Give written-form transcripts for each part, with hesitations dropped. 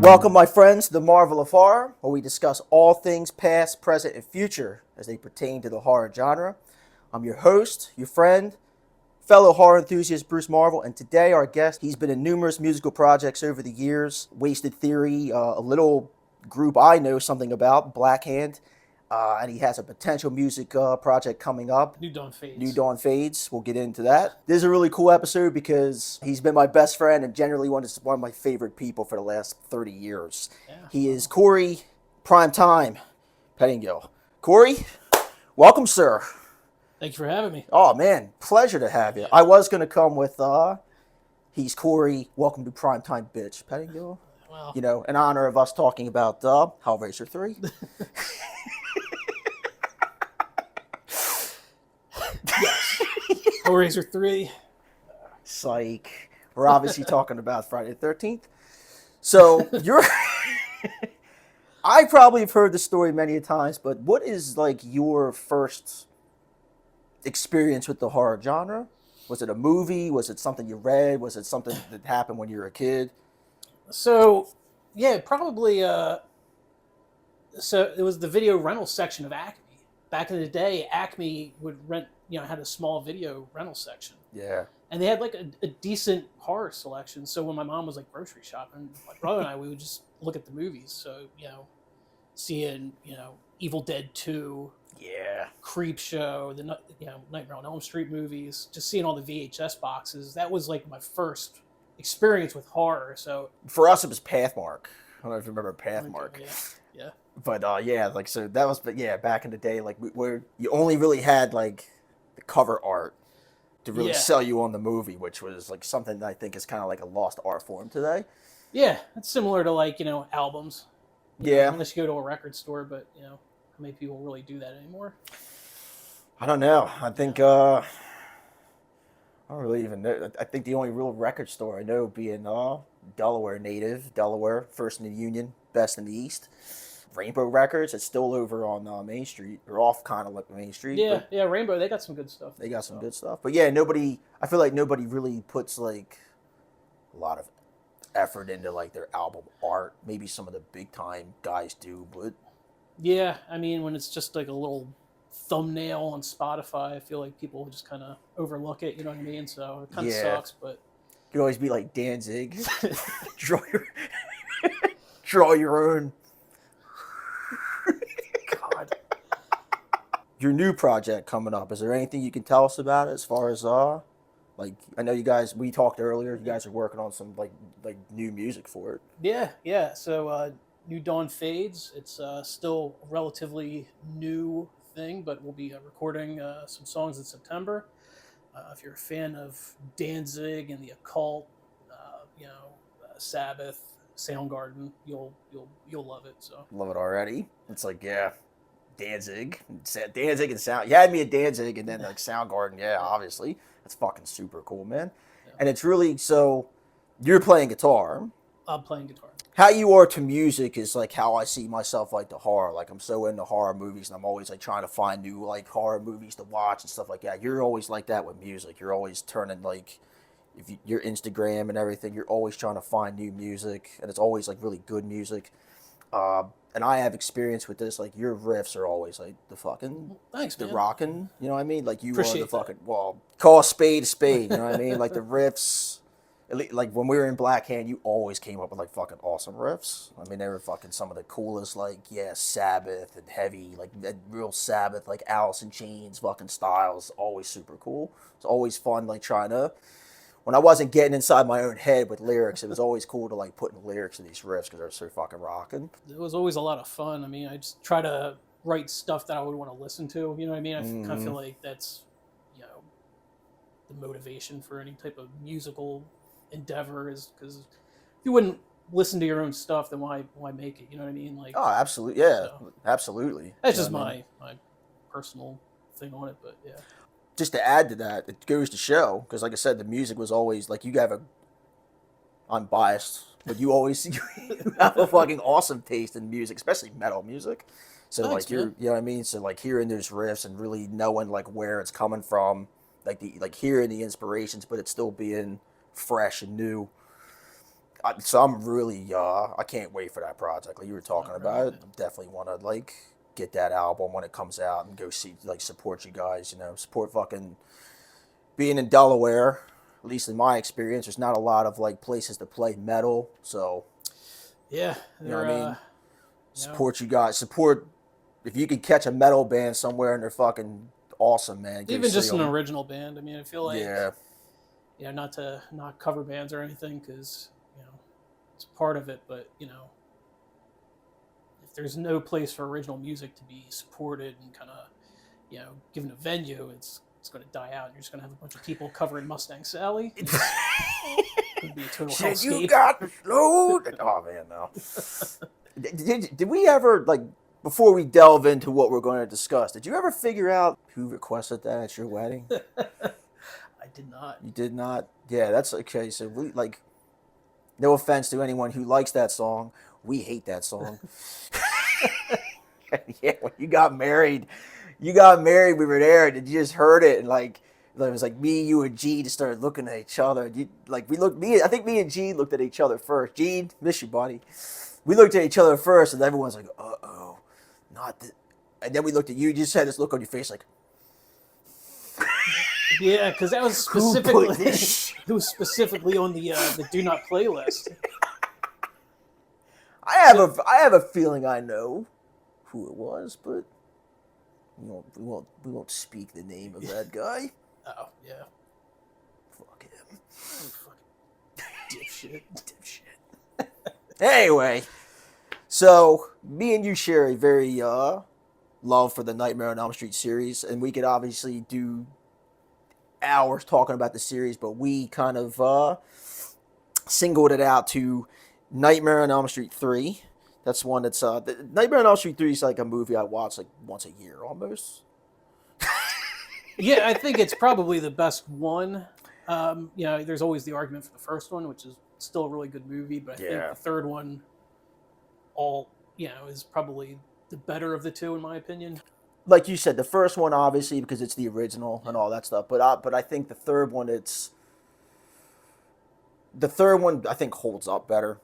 Welcome, my friends, to the Marvel of Horror, where we discuss all things past, present, and future as they pertain to the horror genre. I'm your host, your friend, fellow horror enthusiast Bruce Marvel, and today our guest, he's been in numerous musical projects over the years. Wasted Theory, a little group I know something about, Black Hand, and he has a potential music project coming up. New Dawn Fades. New Dawn Fades. We'll get into that. This is a really cool episode because he's been my best friend and generally one of my favorite people for the last 30 years. Yeah. He is Cory Primetime Pettingill. Cory, welcome, sir. Thank you for having me. Oh, man. Pleasure to have you. I was going to come with, he's Cory, welcome to Primetime Bitch Pettingill. Well, You know, in honor of us talking about Hellraiser 3. yes. Hellraiser 3. Psych. We're obviously talking about Friday the 13th. So, you're... I probably have heard the story many a times, but what is, like, your first experience with the horror genre? Was it a movie? Was it something you read? Was it something that happened when you were a kid? So, yeah, probably, so it was the video rental section of Acme. Back in the day, Acme would rent, had a small video rental section. Yeah. And they had, like, a decent horror selection. So when my mom was, like, grocery shopping, my brother and I, we would just look at the movies. So, seeing, Evil Dead 2... Yeah. Creep Show, the Nightmare on Elm Street movies, just seeing all the VHS boxes. That was like my first experience with horror. So For us, it was Pathmark. I don't know if you remember Pathmark. Yeah. But so that was, but yeah, back in the day, like where you only really had like the cover art to really sell you on the movie, which was like something that I think is kind of like a lost art form today. Yeah, it's similar to like albums. Unless you go to a record store, but how many people really do that anymore? I don't know. I think I don't really even know. I think the only real record store I know being Delaware native, Delaware, first in the Union, best in the East. Rainbow Records, it's still over on Main Street. They're off kind of like Main Street. Yeah, Rainbow, they got some good stuff. They got some good stuff. But yeah, I feel like nobody really puts like a lot of effort into like their album art. Maybe some of the big time guys do, but yeah, I mean, when it's just like a little thumbnail on Spotify, I feel like people just kind of overlook it, you know what I mean? So it kind of sucks, but... You could always be like Danzig. draw your own. God. Your new project coming up, is there anything you can tell us about it as far as, like, I know you guys, we talked earlier, you guys are working on some, like new music for it. Yeah. So, New Dawn Fades. It's still a relatively new thing, but we'll be recording some songs in September. If you're a fan of Danzig and the Occult, Sabbath, Soundgarden, you'll love it. So Love it already. It's like Danzig and Sound. You had me at Danzig and then like Soundgarden. Yeah, obviously that's fucking super cool, man. Yeah. And it's really so you're playing guitar. I'm playing guitar. How you are to music is like how I see myself like to horror. Like I'm so into horror movies and I'm always like trying to find new like horror movies to watch and stuff like that. You're always like that with music. You're always turning like your Instagram and everything. You're always trying to find new music and it's always like really good music. And I have experience with this. Like your riffs are always like the fucking rocking. You know what I mean? Like you Appreciate are the fucking call a spade a spade. You know what I mean? Like the riffs. Like when we were in Black Hand, you always came up with like fucking awesome riffs. I mean, they were fucking some of the coolest, like Sabbath and heavy, like real Sabbath, like Alice in Chains, fucking styles. Always super cool. It's always fun, like trying to. When I wasn't getting inside my own head with lyrics, it was always cool to like put in lyrics to these riffs because they're so fucking rocking. It was always a lot of fun. I mean, I just try to write stuff that I would want to listen to. You know what I mean? I kind of feel like that's the motivation for any type of musical endeavor is because if you wouldn't listen to your own stuff, then why make it? You know what I mean? Like, oh, absolutely, yeah, so, absolutely. That's just my personal thing on it, but yeah. Just to add to that, it goes to show because, like I said, the music was always like you have a unbiased, but you always you have a fucking awesome taste in music, especially metal music. So Thanks, like you know what I mean. So like hearing those riffs and really knowing like where it's coming from, like hearing the inspirations, but it's still being fresh and new. So I'm really, I can't wait for that project. Like you were talking about it, Right. definitely want to like get that album when it comes out and go see, like support you guys. Support fucking being in Delaware. At least in my experience, there's not a lot of like places to play metal. So Yeah, you know what I they're mean. you know, Support you guys. Support if you could catch a metal band somewhere and they're fucking awesome, man. Go even see just an them. original band. I mean, I feel like Yeah. not to not cover bands or anything because it's part of it, but if there's no place for original music to be supported and kind of given a venue, it's going to die out. And you're just going to have a bunch of people covering Mustang Sally. It's going to be a total Shit, you hellscape. got the slow. Oh man, no. Did we ever like before we delve into what we're going to discuss? Did you ever figure out who requested that at your wedding? I did not. You did not. Yeah, that's okay. So we like. No offense to anyone who likes that song. We hate that song. Yeah, when you got married, we were there, and you just heard it, and like it was like me, you, and G just started looking at each other. I think me and G looked at each other first. G, miss you, buddy. We looked at each other first, and everyone's like, "Uh-oh, not the." And then we looked at you. You just had this look on your face, like, Yeah, because that was specifically it was specifically on the do not play list. I have a feeling I know who it was, but we won't speak the name of that guy. Oh yeah, Fuck him. Fucking dipshit. Anyway, so me and you share a very love for the Nightmare on Elm Street series, and we could obviously do hours talking about the series, but we kind of singled it out to Nightmare on Elm Street 3. That's one that's Nightmare on Elm Street 3 is like a movie I watch like once a year almost. Yeah, I think it's probably the best one. There's always the argument for the first one, which is still a really good movie, but I think the third one is probably the better of the two in my opinion. Like you said, the first one obviously because it's the original and all that stuff, but I think the third one I think holds up better.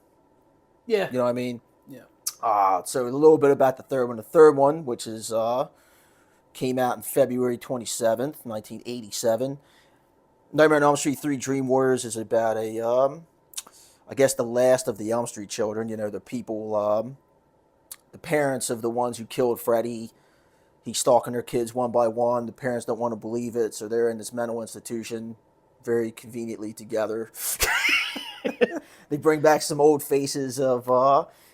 Yeah. You know what I mean? Yeah. So a little bit about the third one. The third one, which is came out in February 27th, 1987. Nightmare on Elm Street 3 Dream Warriors is about I guess the last of the Elm Street children, the people, the parents of the ones who killed Freddy. He's stalking their kids one by one. The parents don't want to believe it, so they're in this mental institution very conveniently together. They bring back some old faces of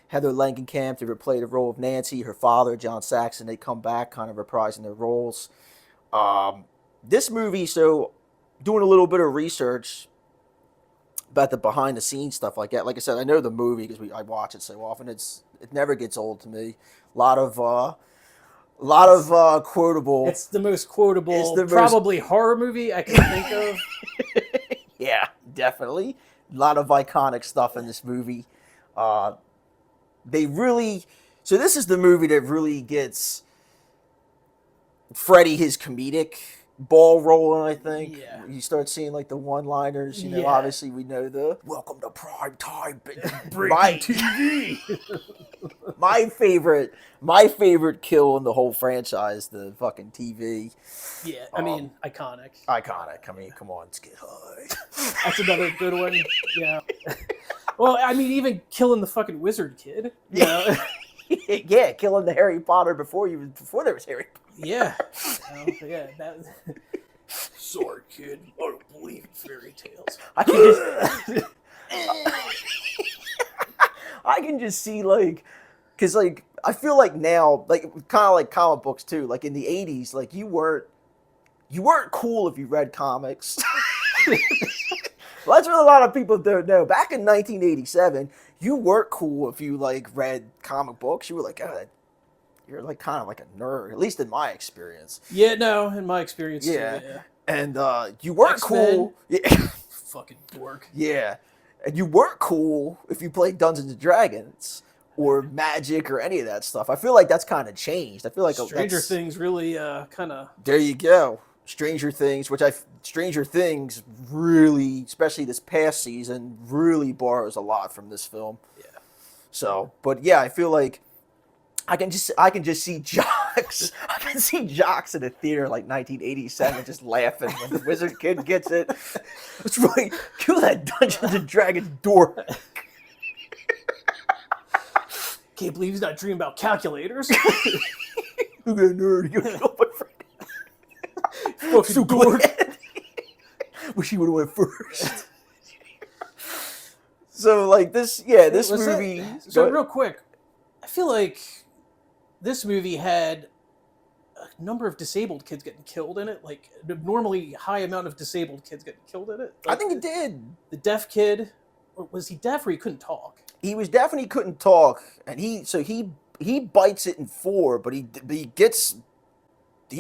Heather Langenkamp to replay the role of Nancy. Her father, John Saxon, they come back kind of reprising their roles. This movie, so doing a little bit of research about the behind the scenes stuff like that. Like I said, I know the movie because I watch it so often. It never gets old to me. A lot of quotable. It's the most quotable, probably horror movie I can think of. Yeah, definitely. A lot of iconic stuff in this movie. So this is the movie that really gets Freddy his comedic ball rolling, I think. Yeah. You start seeing like the one-liners, Yeah. obviously we know the welcome to Primetime, Breaking TV. my favorite kill in the whole franchise, the fucking TV. Yeah, I mean, iconic. Iconic. I mean, come on, let's get high. That's another good one. Yeah. Well, I mean, even killing the fucking wizard kid. Yeah, killing the Harry Potter before there was Harry Potter. Yeah. Sorry, kid. I don't believe in fairy tales. I can just see like, cause like I feel like now, like kind of like comic books too. Like in the '80s, like you weren't cool if you read comics. Well, that's what a lot of people don't know. Back in 1987, you weren't cool if you like read comic books. You were like, oh, you're like kind of like a nerd, at least in my experience. Yeah, no, in my experience, yeah. Too, yeah. And you weren't X-Men. cool. Yeah. Fucking dork. Yeah, and you weren't cool if you played Dungeons and Dragons or Magic or any of that stuff. I feel like that's kind of changed. I feel like Stranger Things really kind of. There you go. Stranger Things really, especially this past season, really borrows a lot from this film. Yeah. So, but yeah, I feel like I can just see Jocks. I can see Jocks in a theater like 1987 just laughing when the Wizard Kid gets it. It's right. Kill that Dungeons and Dragons dork. Can't believe he's not dreaming about calculators. Look at that nerd. You know my friend. Fucking So dork. glad. Wish he would have went first. So like this movie. So real quick, I feel like this movie had a number of disabled kids getting killed in it. Like an abnormally high amount of disabled kids getting killed in it. Like, I think it did. The deaf kid, or was he deaf or he couldn't talk? He was definitely couldn't talk, and he bites it in 4, but he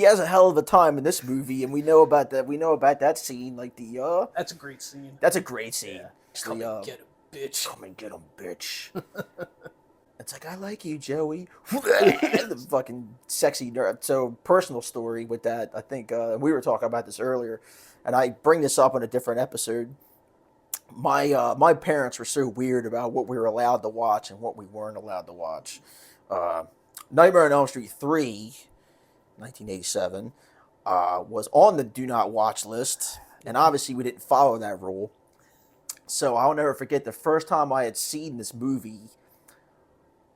has a hell of a time in this movie, and we know about that. We know about that scene, like the That's a great scene. That's a great scene. Yeah. Come and get him, bitch. Come and get him, bitch. It's like, I like you, Joey. The fucking sexy nerd. So, personal story with that. I think we were talking about this earlier, and I bring this up in a different episode. My parents were so weird about what we were allowed to watch and what we weren't allowed to watch. Nightmare on Elm Street 3, 1987, was on the do not watch list, and obviously we didn't follow that rule. So I'll never forget the first time I had seen this movie.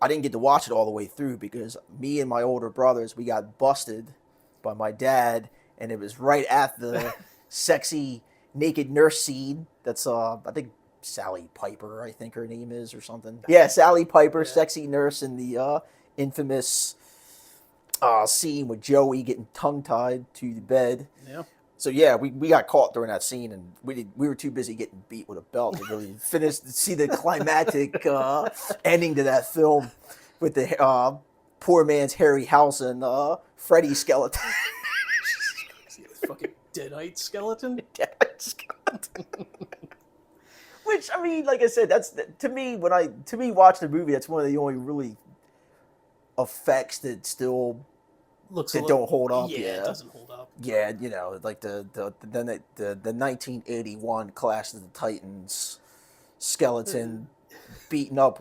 I didn't get to watch it all the way through because me and my older brothers, we got busted by my dad, and it was right at the sexy naked nurse scene. That's I think Sally Piper, I think her name is, or something. Yeah, Sally Piper, yeah. Sexy nurse in the infamous scene with Joey getting tongue-tied to the bed. Yeah. So yeah, we got caught during that scene, and we were too busy getting beat with a belt to really see the climactic ending to that film with the poor man's Harryhausen Freddy skeleton. Fucking deadite skeleton. Deadite skeleton. Which, I mean, like I said, that's to me watch the movie. That's one of the only really effects that still don't hold up. Yeah, it doesn't hold up. Yeah, you know, like the 1981 Clash of the Titans skeleton beating up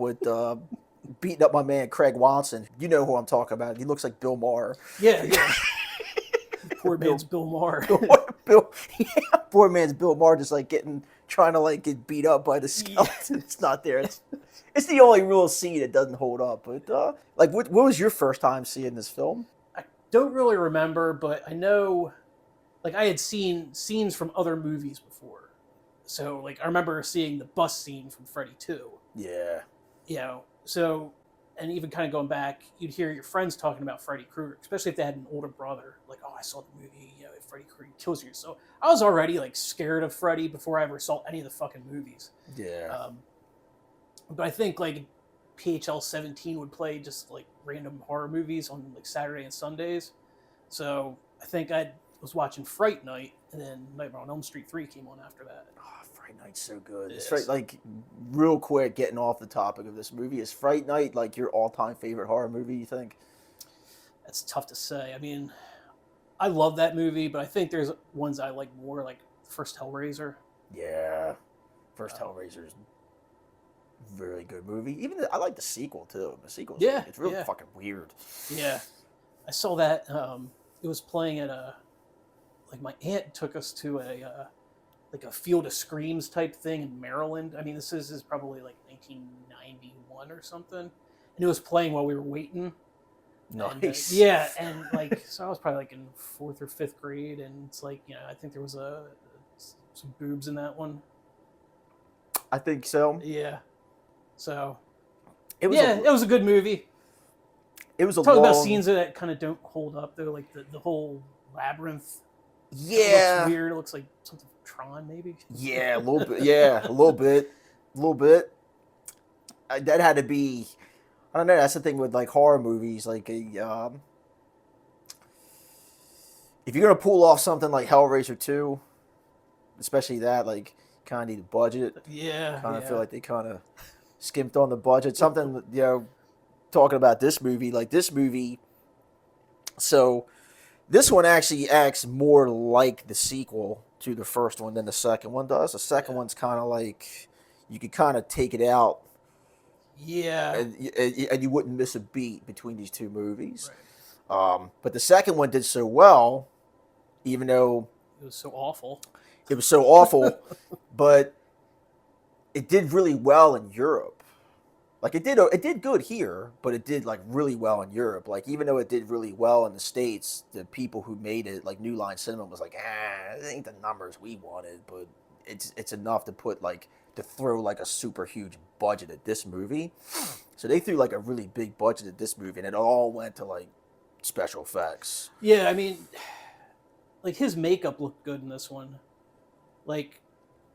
my man Craig Watson. You know who I'm talking about. He looks like Bill Maher. Yeah. Poor man's Bill Maher. Poor man's Bill Maher, just like trying to get beat up by the skeleton. Yeah. It's not there. It's the only real scene that doesn't hold up. But what was your first time seeing this film? I don't really remember, but I know, I had seen scenes from other movies before. So, I remember seeing the bus scene from Freddy 2. Yeah. You know, so, and even kind of going back, you'd hear your friends talking about Freddy Krueger, especially if they had an older brother. Like, oh, I saw the movie, Freddy Krueger kills you. So I was already, scared of Freddy before I ever saw any of the fucking movies. Yeah. But I think, PHL 17 would play just, random horror movies on, Saturday and Sundays. So I think I was watching Fright Night, and then Nightmare on Elm Street 3 came on after that. Oh, Fright Night's so good. Yes. It's real quick, getting off the topic of this movie, is Fright Night, your all-time favorite horror movie, you think? That's tough to say. I mean, I love that movie, but I think there's ones I like more, like first Hellraiser. Yeah. First Hellraiser is a really good movie. Even I like the sequel, too. The sequel, it's really fucking weird. Yeah. I saw that. It was playing at my aunt took us to a Field of Screams type thing in Maryland. I mean, this is probably 1991 or something. And it was playing while we were waiting. Nice. And, so I was probably in 4th or 5th grade, and it's I think there was some boobs in that one. I think so. Yeah. So it was a good movie. It was Talk about scenes that kind of don't hold up though, the whole labyrinth. Yeah. It looks weird. It looks like something from Tron, maybe. Yeah, a little bit. Yeah, a little bit. That had to be. I don't know. That's the thing with horror movies. If you're gonna pull off something like Hellraiser 2, especially that, kind of need a budget. Yeah. Kind of feel like they kind of skimped on the budget. Something talking about this movie, so This one actually acts more like the sequel to the first one than the second one does. The second one's kind of like you could kind of take it out, Yeah. and you wouldn't miss a beat between these two movies. Right. But the second one did so well, even though It was so awful. it was so awful, but it did really well in Europe. Like it did good here, but it did like really well in Europe. Like even though it did really well in the States, the people who made it, like New Line Cinema, was like, it ain't the numbers we wanted, but it's enough to put like to throw like a super huge budget at this movie. So they threw like a really big budget at this movie, and it all went to like special effects. Yeah, I mean, like his makeup looked good in this one. Like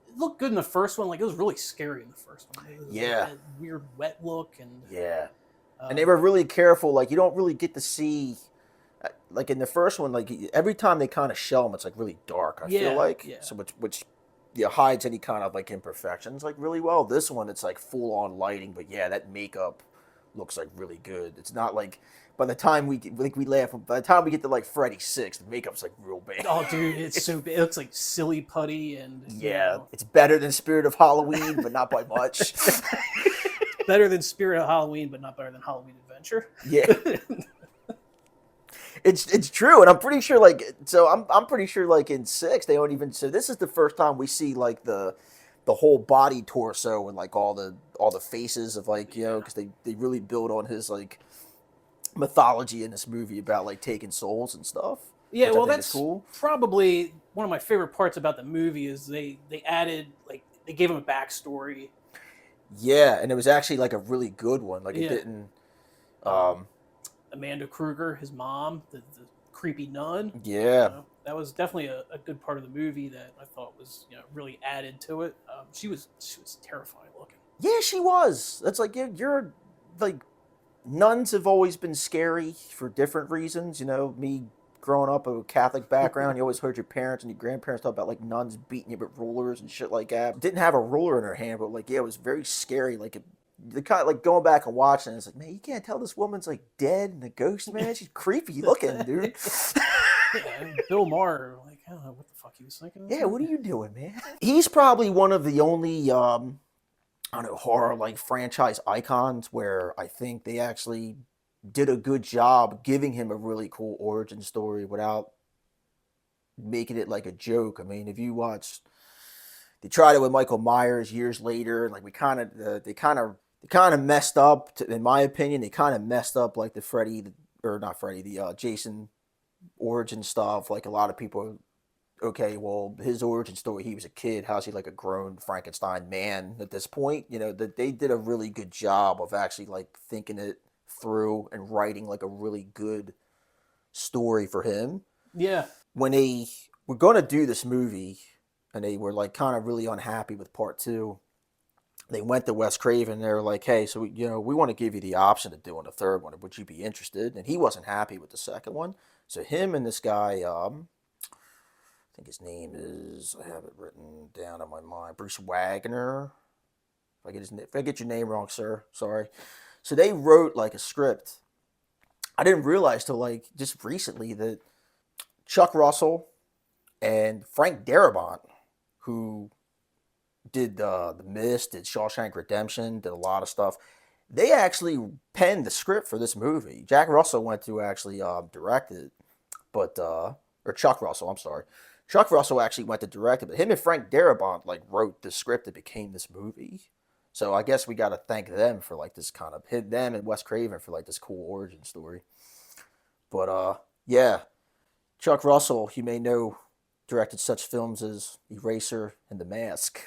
it looked good in the first one. Like it was really scary in the first one. It was Yeah. like that weird wet look and Yeah. And they were really careful. Like you don't really get to see, like in the first one, like every time they kind of show them, it's like really dark. I feel like so which hides any kind of like imperfections like really well. This one, it's like full on lighting, but yeah, that makeup looks like really good. It's not like by the time we laugh. By the time we get to like Freddy 6, the makeup's like real bad. Oh, dude, it's so bad. It looks like silly putty and yeah, it's better than Spirit of Halloween, but not by much. Better than Spirit of Halloween, but not better than Halloween Adventure. Yeah. It's true, and I'm pretty sure I'm pretty sure like in 6 they don't even. So this is the first time we see like the whole body torso and like all the faces of like because they really build on his like mythology in this movie about like taking souls and stuff. Yeah, well, that's cool. Probably one of my favorite parts about the movie is they added like they gave him a backstory. Yeah, and it was actually like a really good one. Like it didn't. Amanda Krueger, his mom, the creepy nun. Yeah, that was definitely a good part of the movie that I thought was really added to it. She was terrifying looking. Yeah, she was. That's like you're like nuns have always been scary for different reasons. Me growing up a Catholic background, you always heard your parents and your grandparents talk about like nuns beating you with rulers and shit like that. Didn't have a ruler in her hand, but like it was very scary. Like the kind of like going back and watching, it's like, man, you can't tell this woman's like dead and a ghost, man. She's creepy looking, dude. Yeah, Bill Maher, like I don't know what the fuck he was thinking. Yeah, what are you doing, man? He's probably one of the only I don't know, horror like franchise icons where I think they actually did a good job giving him a really cool origin story without making it like a joke. I mean, if you watch, they tried it with Michael Myers years later, and like they kind of messed up. In my opinion, they kind of messed up like the Jason origin stuff. Like a lot of people, okay, well, his origin story, he was a kid. How's he like a grown Frankenstein man at this point? That they did a really good job of actually like thinking it through and writing like a really good story for him. Yeah. When they were going to do this movie and they were like kind of really unhappy with part 2, they went to Wes Craven. They were like, hey, so we want to give you the option of doing a third one. Would you be interested? And he wasn't happy with the second one. So him and this guy, I think his name is, I have it written down on my mind, Bruce Wagner. If I get your name wrong, sir, sorry. So they wrote like a script. I didn't realize till like just recently that Chuck Russell and Frank Darabont, who did The Mist, did Shawshank Redemption, did a lot of stuff, they actually penned the script for this movie. Jack Russell went to actually direct it, but or Chuck Russell, I'm sorry. Chuck Russell actually went to direct it, but him and Frank Darabont like wrote the script that became this movie. So I guess we got to thank them for like this kind of them and Wes Craven for like this cool origin story. But yeah, Chuck Russell, you may know, directed such films as Eraser and The Mask.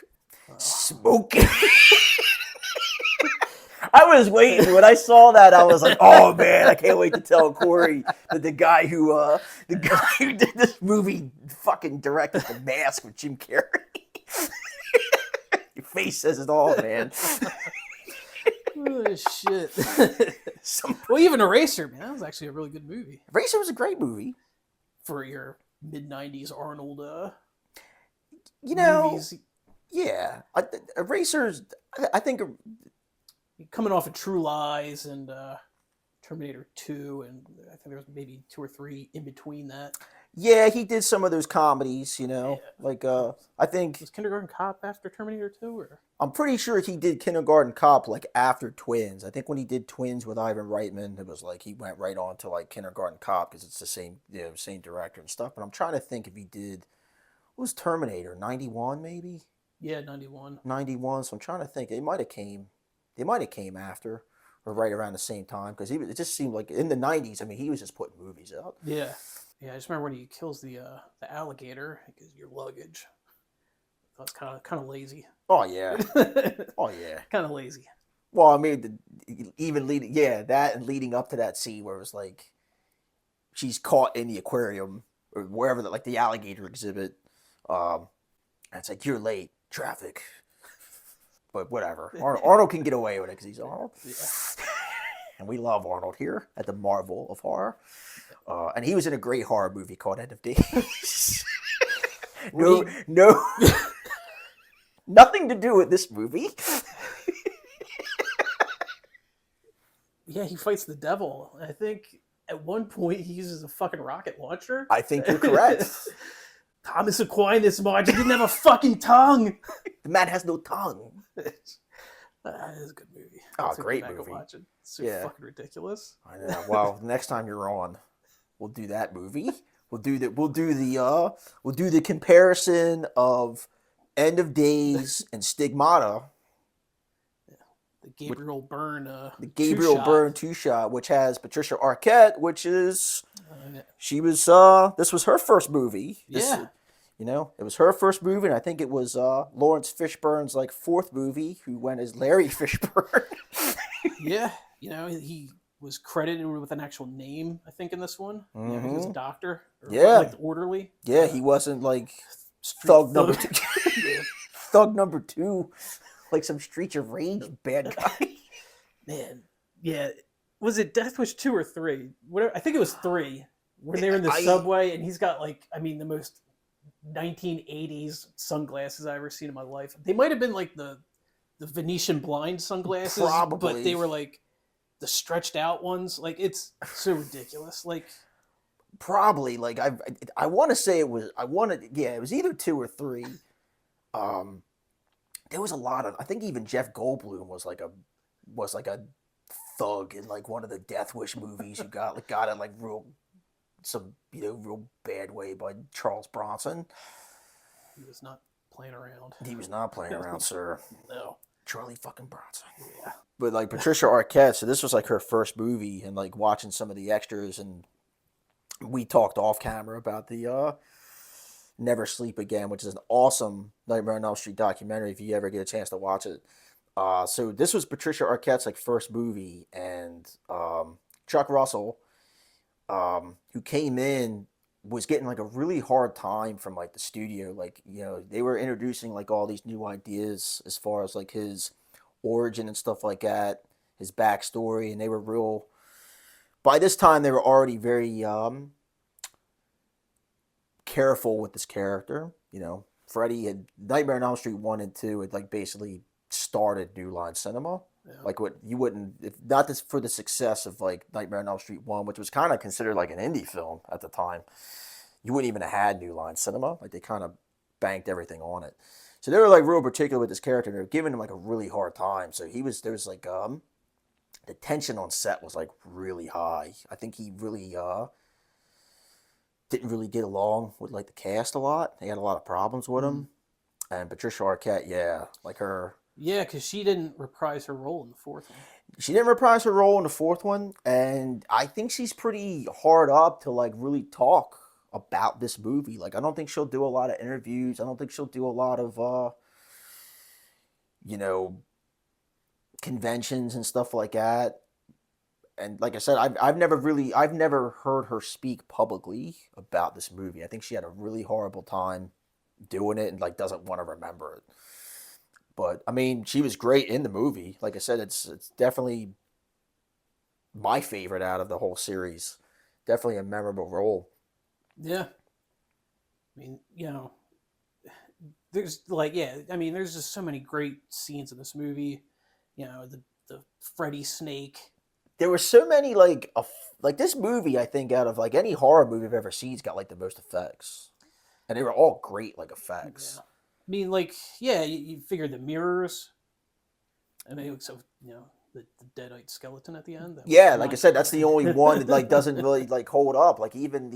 Smoking. I was waiting when I saw that. I was like, "Oh man, I can't wait to tell Corey that the guy who did this movie fucking directed The Mask with Jim Carrey." Your face says it all, man. Oh shit! Well, even Eraser, man, that was actually a really good movie. Eraser was a great movie for your mid-90s Arnold. Movies. Yeah, Eraser's. I think coming off of True Lies and Terminator 2, and I think there was maybe 2 or 3 in between that. Yeah, he did some of those comedies, Yeah. like I think Was Kindergarten Cop after Terminator 2, or? I'm pretty sure he did Kindergarten Cop like after Twins. I think when he did Twins with Ivan Reitman, it was like he went right on to like Kindergarten Cop because it's the same, same director and stuff. But I'm trying to think if he did. What was Terminator 91 maybe? Yeah, 91. 91. So I'm trying to think. They might have came. They might have came after or right around the same time because it just seemed like in the 90s. I mean, he was just putting movies out. Yeah. Yeah, I just remember when he kills the alligator, because your luggage. That's kind of lazy. Oh yeah. Oh yeah. Kind of lazy. Well, I mean, even leading, that and leading up to that scene where it was like she's caught in the aquarium or wherever, like the alligator exhibit. And it's like, you're late, traffic. But whatever. Arnold can get away with it because he's Arnold. Yeah. And we love Arnold here at the Marvel of Horror. And he was in a great horror movie called End of Days. No. Nothing to do with this movie. Yeah, he fights the devil. I think at one point he uses a fucking rocket launcher. I think you're correct. Thomas Aquinas, Marge, didn't have a fucking tongue. The man has no tongue. It's a good movie. Oh, Let's great go back movie. and watch it. It's so Yeah. fucking ridiculous. I know. Well, next time you're on, we'll do that movie. We'll do the comparison of End of Days and Stigmata. The Gabriel Byrne. The Gabriel Byrne two-shot, which has Patricia Arquette, which is she was this was her first movie. Yeah. It was her first movie, and I think it was Lawrence Fishburne's like fourth movie, who went as Larry Fishburne. Yeah, he was credited with an actual name, I think, in this one. Mm-hmm. Yeah, he was a doctor. Yeah. Like the orderly. Yeah, he wasn't like Street thug number two. Thug number two, like some Streets of Rage bad guy. Man, yeah. Was it Death Wish 2 or 3? Whatever. I think it was 3. When they're in the subway, and he's got the most 1980s sunglasses I've ever seen in my life. They might have been like the Venetian blind sunglasses, Probably. but they were like the stretched out ones. Like, it's so ridiculous. Like, probably like I want to say it was it was either 2 or 3. There was a lot of, I think even Jeff Goldblum was like a thug in like one of the Death Wish movies who got it like real bad way by Charles Bronson. he was not playing around. He was not playing around, sir. No. Charlie fucking Bronson. Yeah. But like Patricia Arquette, so this was like her first movie, and like watching some of the extras, and we talked off camera about the Never Sleep Again, which is an awesome Nightmare on Elm Street documentary if you ever get a chance to watch it. So this was Patricia Arquette's like first movie, and Chuck Russell, who came in, was getting like a really hard time from like the studio. Like, they were introducing like all these new ideas as far as like his origin and stuff like that, his backstory, and they were real. By this time, they were already very careful with this character. Freddy had Nightmare on Elm Street 1 and 2 had like basically started New Line Cinema. Yeah. Like what you wouldn't, if not this for the success of like Nightmare on Elm Street 1, which was kind of considered like an indie film at the time, you wouldn't even have had New Line Cinema. Like they kind of banked everything on it. So they were like real particular with this character. They were giving him like a really hard time. So there was like the tension on set was like really high. I think he really didn't really get along with like the cast a lot. They had a lot of problems with him. And Patricia Arquette, like her. Yeah, because she didn't reprise her role in the fourth one. She didn't reprise her role in the fourth one, and I think she's pretty hard up to like really talk about this movie. Like, I don't think she'll do a lot of interviews. I don't think she'll do a lot of conventions and stuff like that. And like I said, I've never heard her speak publicly about this movie. I think she had a really horrible time doing it and like doesn't want to remember it. But I mean, she was great in the movie. Like I said, it's definitely my favorite out of the whole series. Definitely a memorable role. Yeah. I mean, there's just so many great scenes in this movie. The Freddy snake there were so many like this movie. I think out of like any horror movie I've ever seen's got like the most effects, and they were all great like effects. Yeah. I mean, like, yeah, you figure the mirrors. I mean, so the deadite skeleton at the end. That was Yeah, like I not said, good. that's the only one that like doesn't really like hold up. Like even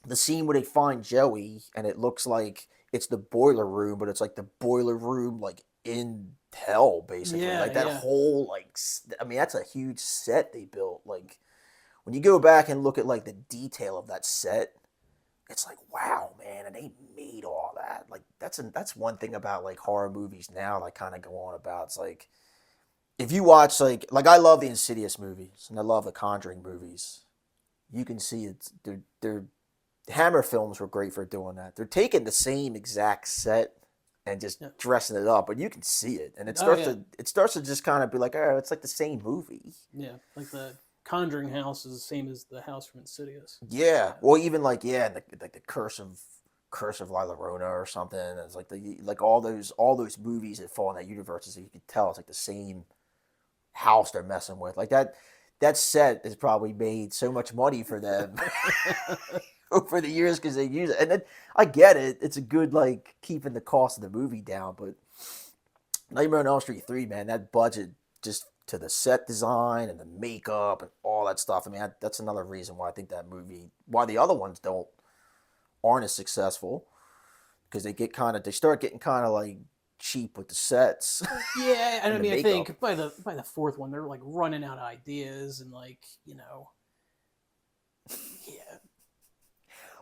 the scene where they find Joey and it looks like it's the boiler room, but it's like the boiler room like in hell basically. Yeah, Like that yeah. whole I mean that's a huge set they built. Like when you go back and look at like the detail of that set, it's like wow, man, and they made all that. Like that's one thing about like horror movies now. Like kind of go on about it's like if you watch like I love the Insidious movies and I love the Conjuring movies. You can see it's they're Hammer films were great for doing that. They're taking the same exact set and just Yeah. dressing it up, but you can see it, and Oh, it starts to just kind of be like, oh, it's like the same movie. yeah. Like the Conjuring house is the same as the house from Insidious. Yeah, well, even like yeah, like the Curse of La Llorona or something. It's like all those movies that fall in that universe. Is you can tell it's like the same house they're messing with. Like that set has probably made so much money for them over the years because they use it. And then I get it; it's a good like keeping the cost of the movie down. But Nightmare on Elm Street 3, man, that budget just to the set design and the makeup and all that stuff. I mean, that's another reason why I think that movie, why the other ones aren't as successful because they start getting kind of like cheap with the sets. Yeah, and I and the mean, I makeup. think by the fourth one, they're like running out of ideas and like yeah,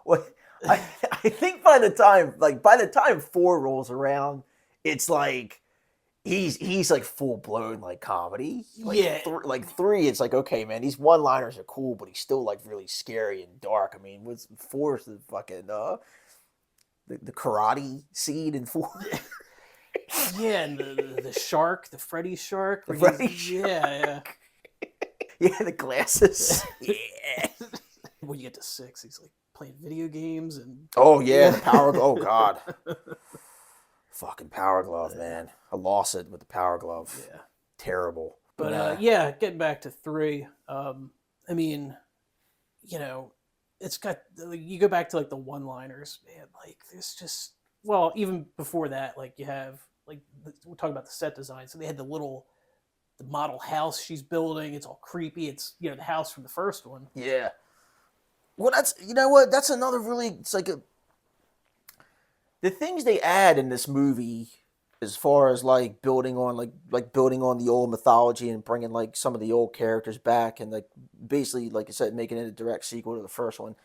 Well, I I think by the time 4 rolls around, it's like he's like full blown like comedy. yeah, Like 3, it's like okay, man, these one liners are cool, but he's still like really scary and dark. I mean, what's 4 is the fucking the karate scene in 4. yeah, and the shark, the Freddy shark, The where Freddy yeah. Yeah, the glasses. Yeah. When you get to 6, he's like playing video games and Oh yeah, the power. Oh god, fucking power glove, man. I lost it with the power glove. yeah. Terrible. But yeah, getting back to 3, I mean, it's got you go back to like the one-liners, man. Like there's just even before that, like you have like we're talking about the set design. So they had the model house she's building. It's all creepy. It's the house from the first one. Yeah. Well, that's you know what? That's another really. It's like the things they add in this movie, as far as like building on like building on the old mythology and bringing like some of the old characters back and like basically like I said, making it a direct sequel to the first one.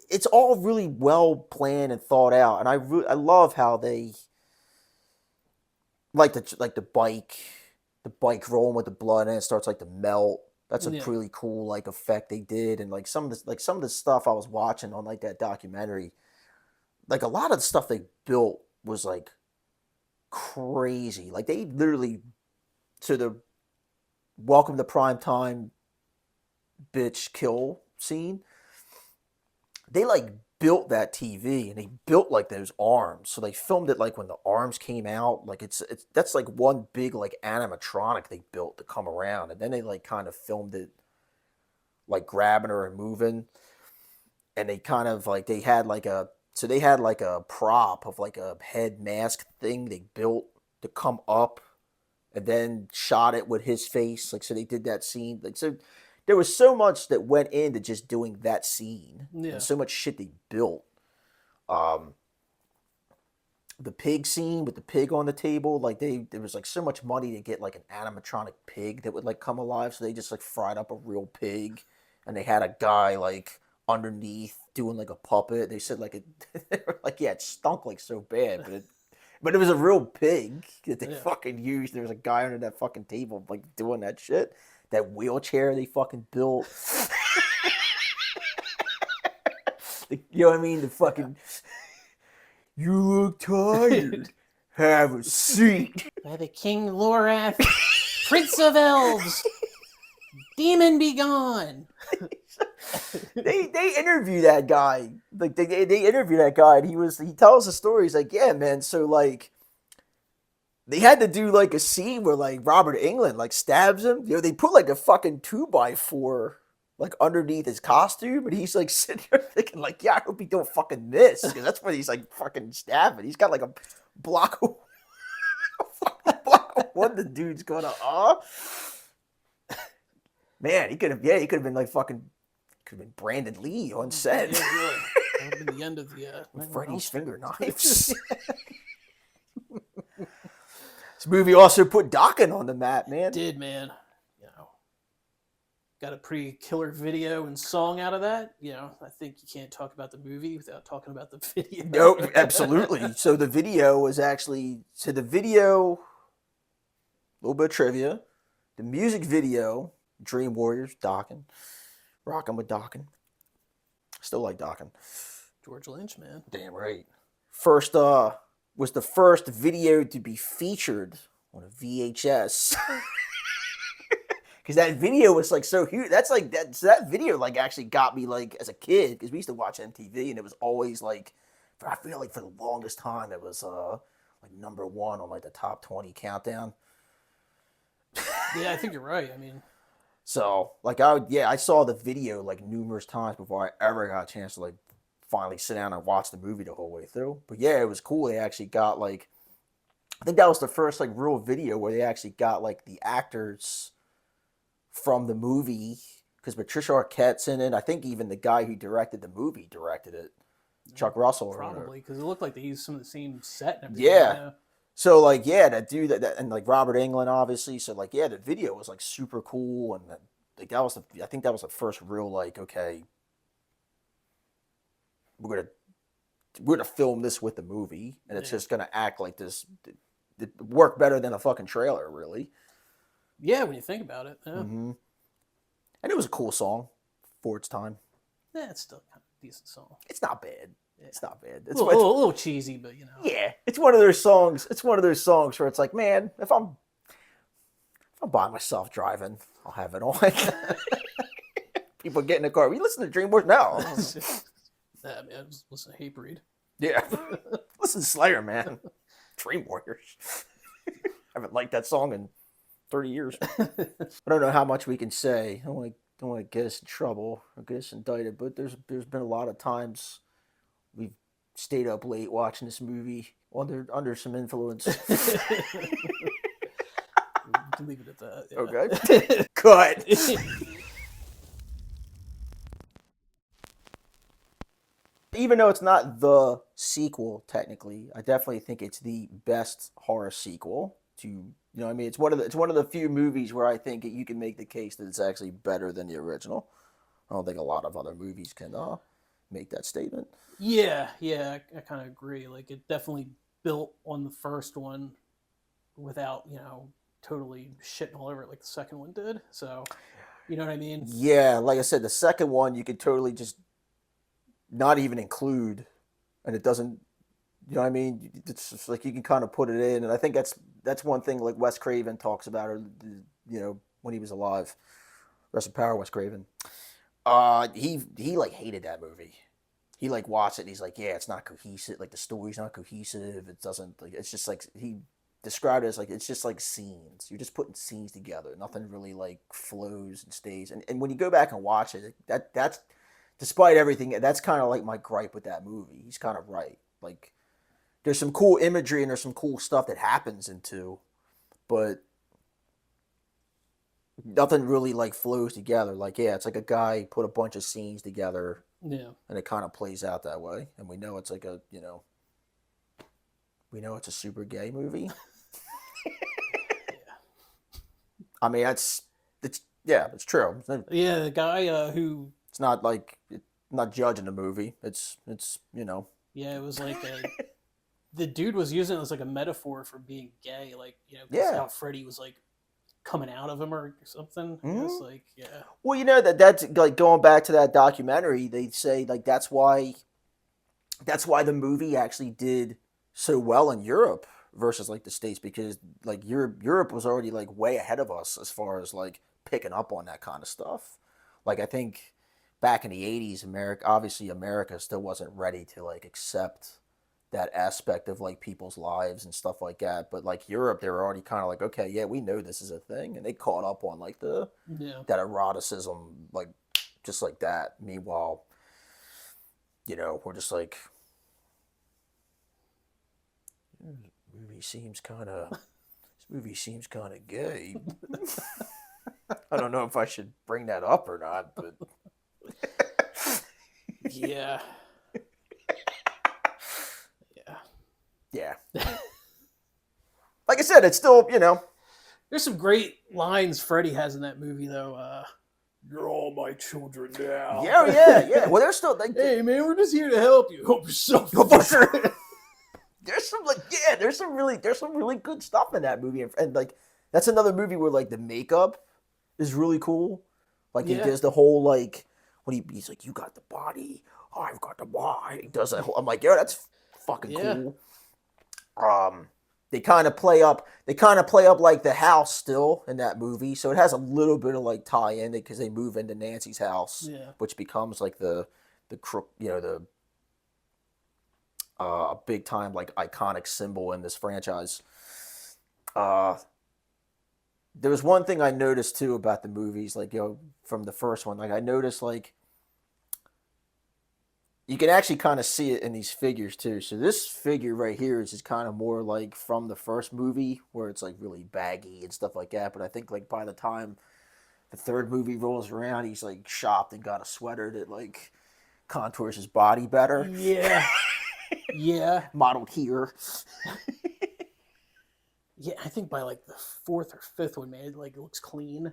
It's all really well planned and thought out, and I love how they the bike rolling with the blood and it starts like to melt. That's a Yeah, pretty cool like effect they did, and like some of the stuff I was watching on like that documentary, like a lot of the stuff they built was like crazy. Like they literally to the welcome to Primetime bitch kill scene. They like built that TV and they built like those arms. So they filmed it like when the arms came out. Like it's that's like one big like animatronic they built to come around, and then they like kind of filmed it like grabbing her and moving, and they kind of like they had like a prop of like a head mask thing they built to come up and then shot it with his face. Like so they did that scene. Like so there was so much that went into just doing that scene yeah, and so much shit they built. Um the pig scene with the pig on the table, like there was like so much money to get like an animatronic pig that would like come alive, so they just like fried up a real pig and they had a guy like underneath doing like a puppet. They said like they were like yeah, it stunk like so bad, but it was a real pig that they yeah. fucking used. There was a guy under that fucking table like doing that shit. That wheelchair they fucking built. You know what I mean? The fucking you look tired. Have a seat. By the King Lorath, Prince of Elves, Demon be gone. They interview that guy. Like they interview that guy and he tells the story. He's like, yeah, man, so like they had to do like a scene where like Robert Englund like stabs him. You know, they put like a fucking 2x4 like underneath his costume, and he's like sitting there thinking like, yeah, I hope he don't fucking miss, because that's what he's like fucking stabbing. He's got like a block of block of wood. The dude's gonna man, he could have been like fucking, could have been Brandon Lee on set. Yeah, really. That would have been the end of the with Freddy's finger knives. This movie also put Dokken on the map, man. Did, man. You know, got a pretty killer video and song out of that. You know, I think you can't talk about the movie without talking about the video. No, absolutely. So the video was actually, a little bit of trivia. The music video, Dream Warriors, Dokken. Rockin' with Dokken. Still like Dokken. George Lynch, man. Damn right. Was the first video to be featured on a VHS. Because that video was like so huge. That's like that video like actually got me like as a kid, because we used to watch MTV and it was always like, I feel like for the longest time it was like number 1 on like the top 20 countdown. Yeah, I think you're right. I mean, so like I saw the video like numerous times before I ever got a chance to like finally sit down and watch the movie the whole way through. But yeah, it was cool. They actually got like, I think that was the first like real video where they actually got like the actors from the movie, because Patricia Arquette's in it. I think even the guy who directed the movie directed it, Chuck Russell. probably, because it looked like they used some of the same set and everything. Yeah. So like, yeah, that dude that and like Robert Englund obviously. So like, yeah, the video was like super cool, and like I think that was the first real like, okay, we're gonna film this with the movie, and it's just gonna act like this. It worked better than a fucking trailer, really. Yeah, when you think about it. Yeah. Mm-hmm. And it was a cool song for its time. Yeah, it's still kind of a decent song. It's not bad. Yeah. It's not bad. It's a little cheesy, but you know. Yeah, it's one of those songs. It's one of those songs where it's like, man, if I'm by myself driving, I'll have it on. People get in the car. We listen to Dreamworks now. Yeah, man, just listen to Hatebreed. Yeah, listen to Slayer, man. Dream Warriors. I haven't liked that song in 30 years. I don't know how much we can say. I don't want to get us in trouble or get us indicted, but there's been a lot of times we've stayed up late watching this movie under some influence. We can leave it at that. Yeah. Okay. Cut. Even though it's not the sequel, technically, I definitely think it's the best horror sequel to, you know what I mean? It's one of the few movies where I think you can make the case that it's actually better than the original. I don't think a lot of other movies can make that statement. Yeah, I kind of agree. Like, it definitely built on the first one without, you know, totally shitting all over it like the second one did. So, you know what I mean? Yeah, like I said, the second one you could totally just not even include, and it doesn't, you know what I mean? It's just like you can kind of put it in, and I think that's one thing like Wes Craven talks about, or you know, when he was alive. Rest in power, Wes Craven. He like hated that movie. He like watched it and he's like, yeah, it's not cohesive. Like the story's not cohesive. It doesn't like, it's just like, he described it as like, it's just like scenes. You're just putting scenes together. Nothing really like flows and stays. And when you go back and watch it, that's despite everything, that's kind of like my gripe with that movie. He's kind of right. Like there's some cool imagery and there's some cool stuff that happens in 2, but nothing really like flows together. Like, yeah, it's like a guy put a bunch of scenes together. Yeah. And it kind of plays out that way. And we know it's like a, you know, we know it's a super gay movie. Yeah. I mean, it's true. Yeah, the guy who... It's not like, not judging the movie. It's you know. Yeah, it was like the dude was using it as like a metaphor for being gay. Like, you know, yeah, how Freddy was like coming out of him or something. Mm-hmm. It's like, yeah. Well, you know, that's like going back to that documentary, they say like that's why the movie actually did so well in Europe versus like the States, because like Europe was already like way ahead of us as far as like picking up on that kind of stuff. Like I think back in the 80s, America still wasn't ready to like accept that aspect of like people's lives and stuff like that. But like Europe, they were already kind of like, okay, yeah, we know this is a thing, and they caught up on like that eroticism, like just like that. Meanwhile, we're just like, this movie seems kind of gay. I don't know if I should bring that up or not, but yeah. Yeah. Like I said, it's still, There's some great lines Freddy has in that movie, though. You're all my children now. Yeah. Well, they're still like, hey man, we're just here to help you. Hope you're so there's some really good stuff in that movie, and like that's another movie where like the makeup is really cool. Like he does the whole like when he's like, you got the body, I've got the body. He does that whole. I'm like, that's fucking cool. They kind of play up like the house still in that movie, so it has a little bit of like tie in it because they move into Nancy's house, which becomes like the crook, a big time like iconic symbol in this franchise. There was one thing I noticed too about the movies, like from the first one, like I noticed like you can actually kind of see it in these figures too. So this figure right here is just kind of more like from the first movie where it's like really baggy and stuff like that. But I think like by the time the third movie rolls around, he's like shopped and got a sweater that like contours his body better. Yeah. Yeah. Modeled here. Yeah, I think by like the fourth or fifth one, man, it looks clean.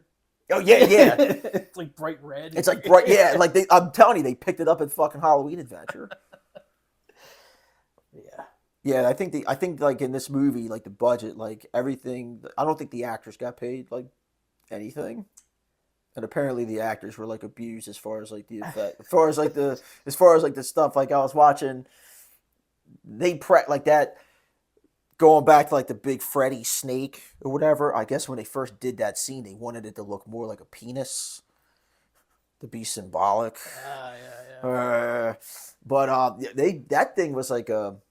Oh yeah. It's like bright red. It's like bright, yeah. Like I'm telling you, they picked it up at fucking Halloween Adventure. Yeah. I think like in this movie, like the budget, like everything. I don't think the actors got paid like anything, and apparently the actors were like abused as far as like the effect, as far as like the stuff. Like I was watching, they like that. Going back to like the big Freddy snake or whatever, I guess when they first did that scene, they wanted it to look more like a penis, to be symbolic. Yeah. But that thing was like all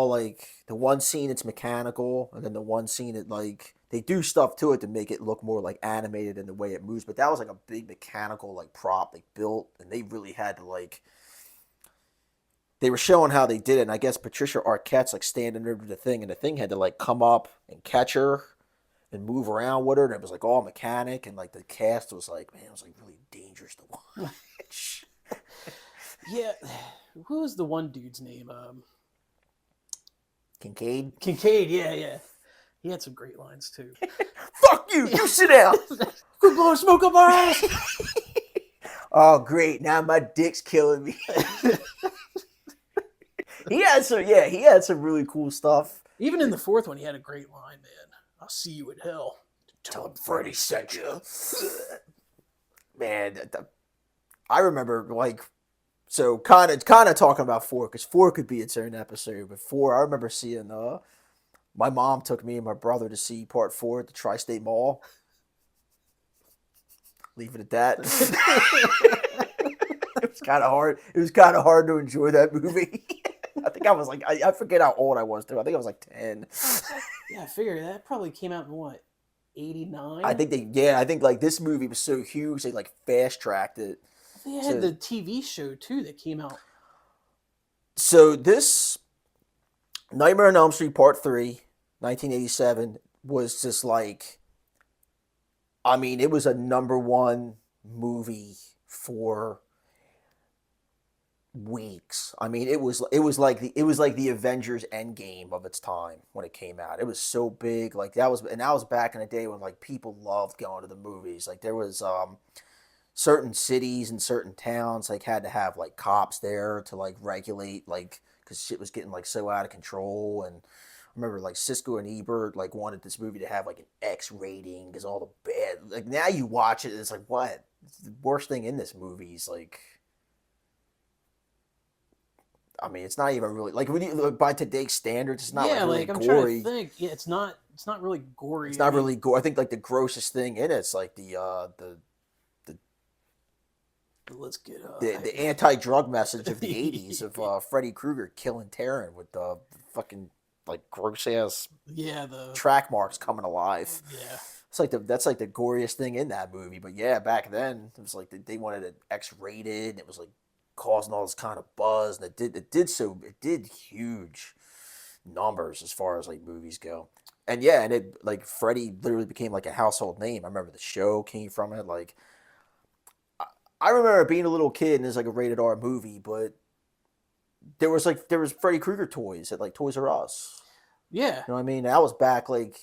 like the one scene it's mechanical, and then the one scene it like they do stuff to it to make it look more like animated in the way it moves. But that was like a big mechanical like prop they built, and they really had to like. They were showing how they did it, and I guess Patricia Arquette's like standing over the thing, and the thing had to like come up and catch her and move around with her, and it was like all mechanic, and like the cast was like, man, it was like really dangerous to watch. Yeah, who was the one dude's name? Kincaid? Yeah. He had some great lines too. Fuck you! You sit down! Quit blowing smoke up our ass! Oh, great, now my dick's killing me. He had some really cool stuff. Even in the fourth one, he had a great line, man. I'll see you in hell. Tell him Freddy sent you. Man, I remember like, so kind of talking about 4, because 4 could be its own episode. But 4, I remember seeing. My mom took me and my brother to see part 4 at the Tri-State Mall. Leave it at that. It was kind of hard. It was kind of hard to enjoy that movie. I think I was like, I forget how old I was too. I think I was like 10. Yeah, I figure that probably came out in what, 89? I think like this movie was so huge they like fast tracked it. They had the TV show too that came out. So this Nightmare on Elm Street Part 3, 1987 was just like, I mean, it was a #1 movie for weeks. I mean, it was like the Avengers Endgame of its time when it came out. It was so big. Like that was back in the day when like people loved going to the movies. Like there was certain cities and certain towns like had to have like cops there to like regulate, like because shit was getting like so out of control. And I remember like Siskel and Ebert like wanted this movie to have like an X rating because all the bad, like now you watch it, it's like, what? It's the worst thing in this movie is like, I mean, it's not even really like when you look by today's standards, it's not really I'm gory. trying to think. Yeah, it's not really gory. It's not really gory. I think like the grossest thing in it's like the Let's get the anti-drug message of the 80s of yeah. Freddy Krueger killing Taryn with the fucking like gross ass Yeah, the track marks coming alive. yeah. It's like that's like the goriest thing in that movie. But yeah, back then it was like they wanted it X-rated, and it was like causing all this kind of buzz, and it did huge numbers as far as like movies go. And yeah, and it like Freddy literally became like a household name. I remember the show came from it. Like I remember being a little kid and it was like a rated R movie, but there was Freddy Krueger toys at like Toys R Us. Yeah. You know what I mean? That was back like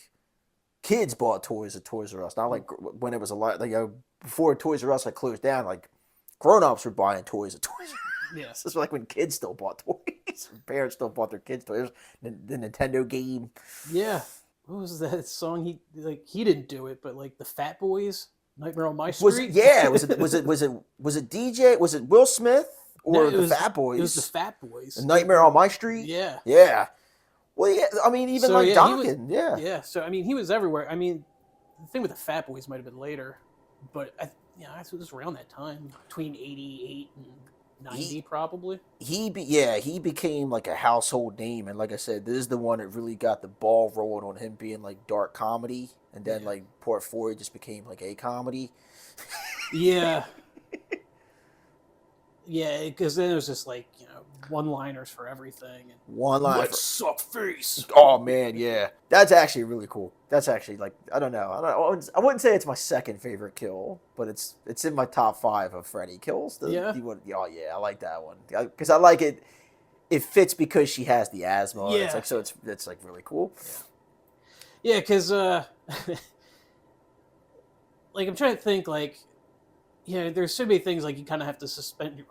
kids bought toys at Toys R Us. Not like when it was a lot like before Toys R Us like closed down. Like grown-ups were buying toys at Toys R Us. Yeah. This is like when kids still bought toys. Parents still bought their kids toys. The Nintendo game. Yeah. What was that song? He didn't do it, but like the Fat Boys, Nightmare on My Street. Was it DJ? Was it Will Smith or the Fat Boys? It was the Fat Boys. Nightmare on My Street. Yeah. Yeah. Well, yeah. I mean, even So, like yeah, Donkin. Yeah. Yeah. So I mean, he was everywhere. I mean, the thing with the Fat Boys might have been later, but it was around that time, between 88 and 90 probably. He became like a household name, and like I said, this is the one that really got the ball rolling on him being like dark comedy, and then like Part 4 just became like a comedy. Yeah. Yeah, because then it was just like, one-liners for everything. And Let's suck face. Oh man, yeah, that's actually really cool. That's actually like I don't know. I wouldn't say it's my second favorite kill, but it's in my top 5 of Freddy kills. Oh yeah, I like that one because I like it. It fits because she has the asthma. Yeah. It's like it's like really cool. Yeah, because like I'm trying to think like. Yeah, there's so many things like you kind of have to suspend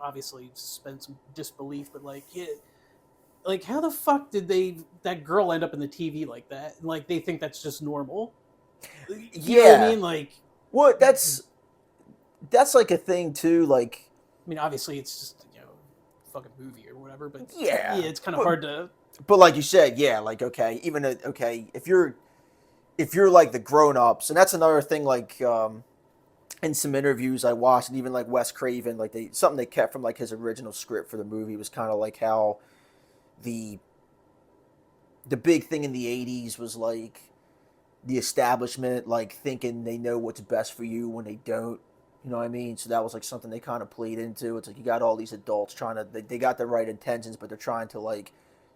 some disbelief, but like, like how the fuck did that girl end up in the TV like that? And like they think that's just normal. You know what I mean? Like, what? That's like a thing too. Like, I mean, obviously it's just fucking movie or whatever, but yeah, it's kind of hard to. But like you said, yeah, like okay, if you're like the grown-ups, and that's another thing like. In some interviews I watched, and even like Wes Craven, like something they kept from like his original script for the movie was kind of like how the big thing in the 80s was like the establishment like thinking they know what's best for you when they don't. You know what I mean? So that was like something they kind of played into. It's like you got all these adults trying to they got the right intentions, but they're trying to like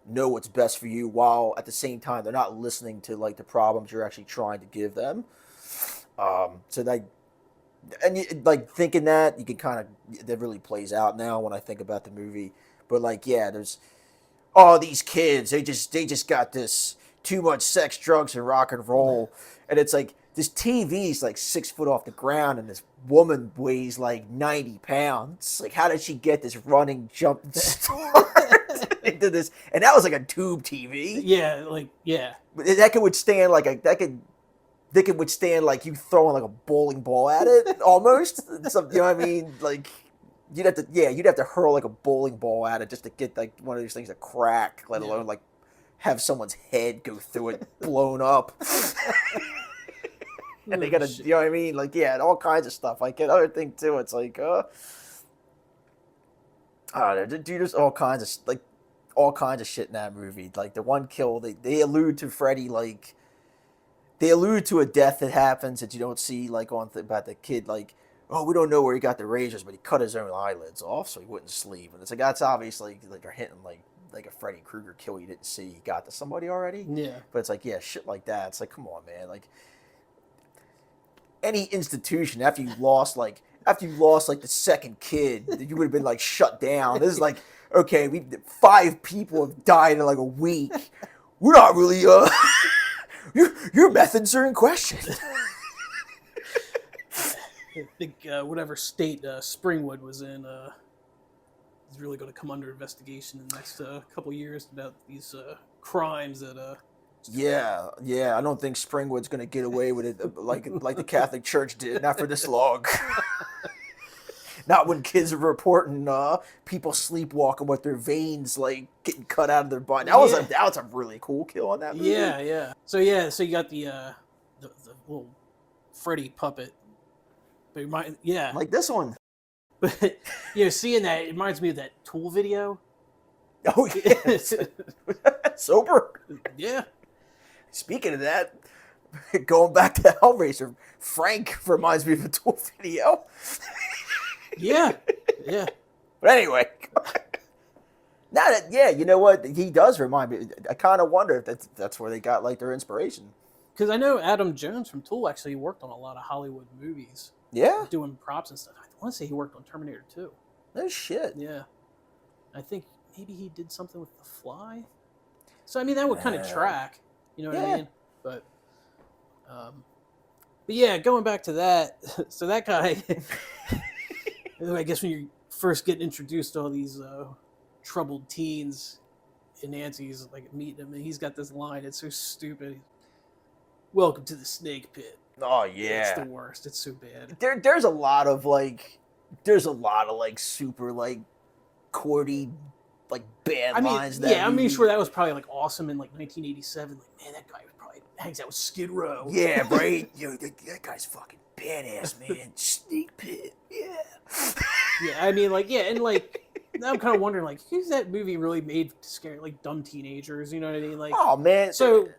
know what's best for you while at the same time they're not listening to like the problems you're actually trying to give them. So like thinking that you can kind of that really plays out now when I think about the movie. But like there's these kids they just got this too much sex, drugs, and rock and roll, and it's like this TV's like 6 foot off the ground, and this woman weighs like 90 pounds. Like how did she get this running jump start into this? And that was like a tube TV. But that could withstand they could withstand like you throwing like a bowling ball at it almost. You know what I mean? Like you'd have to hurl like a bowling ball at it just to get like one of these things to crack, let alone like have someone's head go through it blown up. And they gotta, you know what I mean? Like all kinds of stuff. Like another thing too, it's like there's all kinds of shit in that movie. Like the one kill, they allude to Freddy like. They allude to a death that happens that you don't see, like about the kid, like, oh, we don't know where he got the razors, but he cut his own eyelids off so he wouldn't sleep. And it's like that's obviously like they're hitting like a Freddy Krueger kill you didn't see you got to somebody already. Yeah. But it's like shit like that. It's like come on, man. Like any institution after you lost like the second kid, you would have been like shut down. This is like okay, 5 people have died in like a week. We're not really Your methods are in question. I think whatever state Springwood was in is really going to come under investigation in the next couple years about these crimes that. Yeah. I don't think Springwood's going to get away with it like the Catholic Church did. Not for this long. Not when kids are reporting people sleepwalking with their veins like getting cut out of their body. That was a really cool kill on that movie. Yeah. So you got the little Freddy puppet. But like this one. But seeing that, it reminds me of that Tool video. Oh yeah, sober. Yeah. Speaking of that, going back to Hellraiser, Frank reminds me of a Tool video. Yeah. Yeah. But anyway, now that you know what, he does remind me. I kind of wonder if that's where they got like their inspiration. Because I know Adam Jones from Tool actually worked on a lot of Hollywood movies. Yeah, doing props and stuff. I want to say he worked on Terminator 2. No shit. Yeah. I think maybe he did something with The Fly. So I mean that would kind of track, you know what I mean? But yeah, going back to that, so that guy, I guess when you're first getting introduced to all these troubled teens, and Nancy's like meeting him, and he's got this line. It's so stupid. Welcome to the snake pit. Oh yeah, it's the worst. It's so bad. There's a lot of like super like cordy, like bad lines. I'm sure that was probably like awesome in like 1987. Like, man, that guy probably hangs out with Skid Row. Yeah, right. That guy's fucking badass, man. Snake pit. Yeah. Yeah, I mean, like, yeah, and like. Now I'm kind of wondering, like, who's that movie really made to scare like dumb teenagers? You know what I mean? Like, oh man. So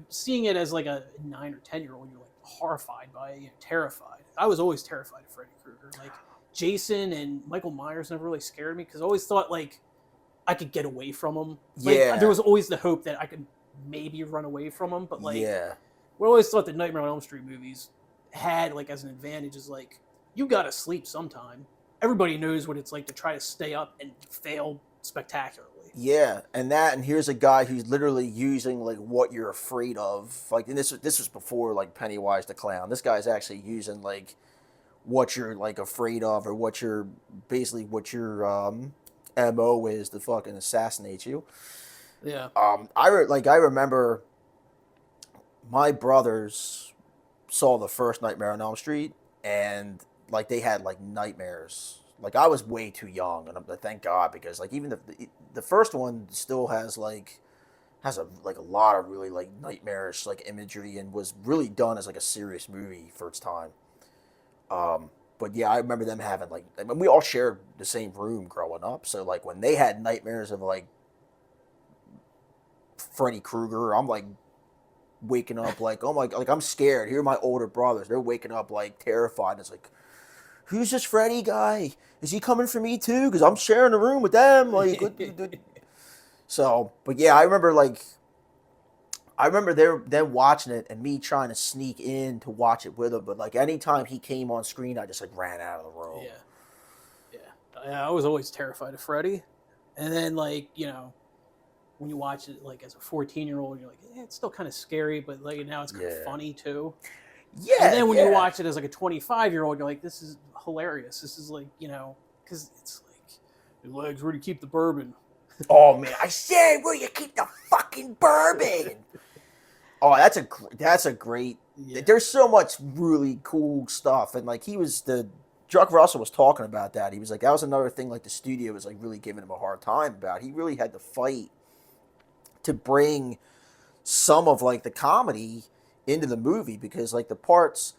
seeing it as like a 9 or 10-year-old, you're like horrified by it, terrified. I was always terrified of Freddy Krueger. Like Jason and Michael Myers never really scared me because I always thought like I could get away from them. Like, there was always the hope that I could maybe run away from them, but like, we always thought the Nightmare on Elm Street movies had like as an advantage is like you gotta sleep sometime. Everybody knows what it's like to try to stay up and fail spectacularly. Yeah, and here's a guy who's literally using like what you're afraid of. Like, and this was before like Pennywise the Clown. This guy's actually using like what you're like afraid of, or what your MO is to fucking assassinate you. Yeah. I remember my brothers saw the first Nightmare on Elm Street, and like they had like nightmares. Like I was way too young, and thank God, because like even the first one still has a lot of really like nightmarish like imagery, and was really done as like a serious movie for its time. But yeah, I remember them having like, I mean, we all shared the same room growing up, so like when they had nightmares of like Freddy Krueger, I'm like waking up like, oh my, like I'm scared. Here are my older brothers, they're waking up like terrified. It's like, who's this Freddy guy? Is he coming for me too? Because I'm sharing a room with them. Like, so, but yeah, I remember them watching it and me trying to sneak in to watch it with them. But like anytime he came on screen, I just like ran out of the room. Yeah. I was always terrified of Freddy, and then like when you watch it like as a 14-year-old, you're like, it's still kind of scary, but like now it's kind of funny too. Yeah. And then when you watch it as like a 25-year-old, you're like, this is hilarious. This is like, because it's like, your legs, where do you keep the bourbon? Oh man, I said, where you keep the fucking bourbon? Oh, that's a great. Yeah. There's so much really cool stuff, and like Chuck Russell was talking about that. He was like, that was another thing like the studio was like really giving him a hard time about. He really had to fight to bring some of like the comedy into the movie, because like the parts,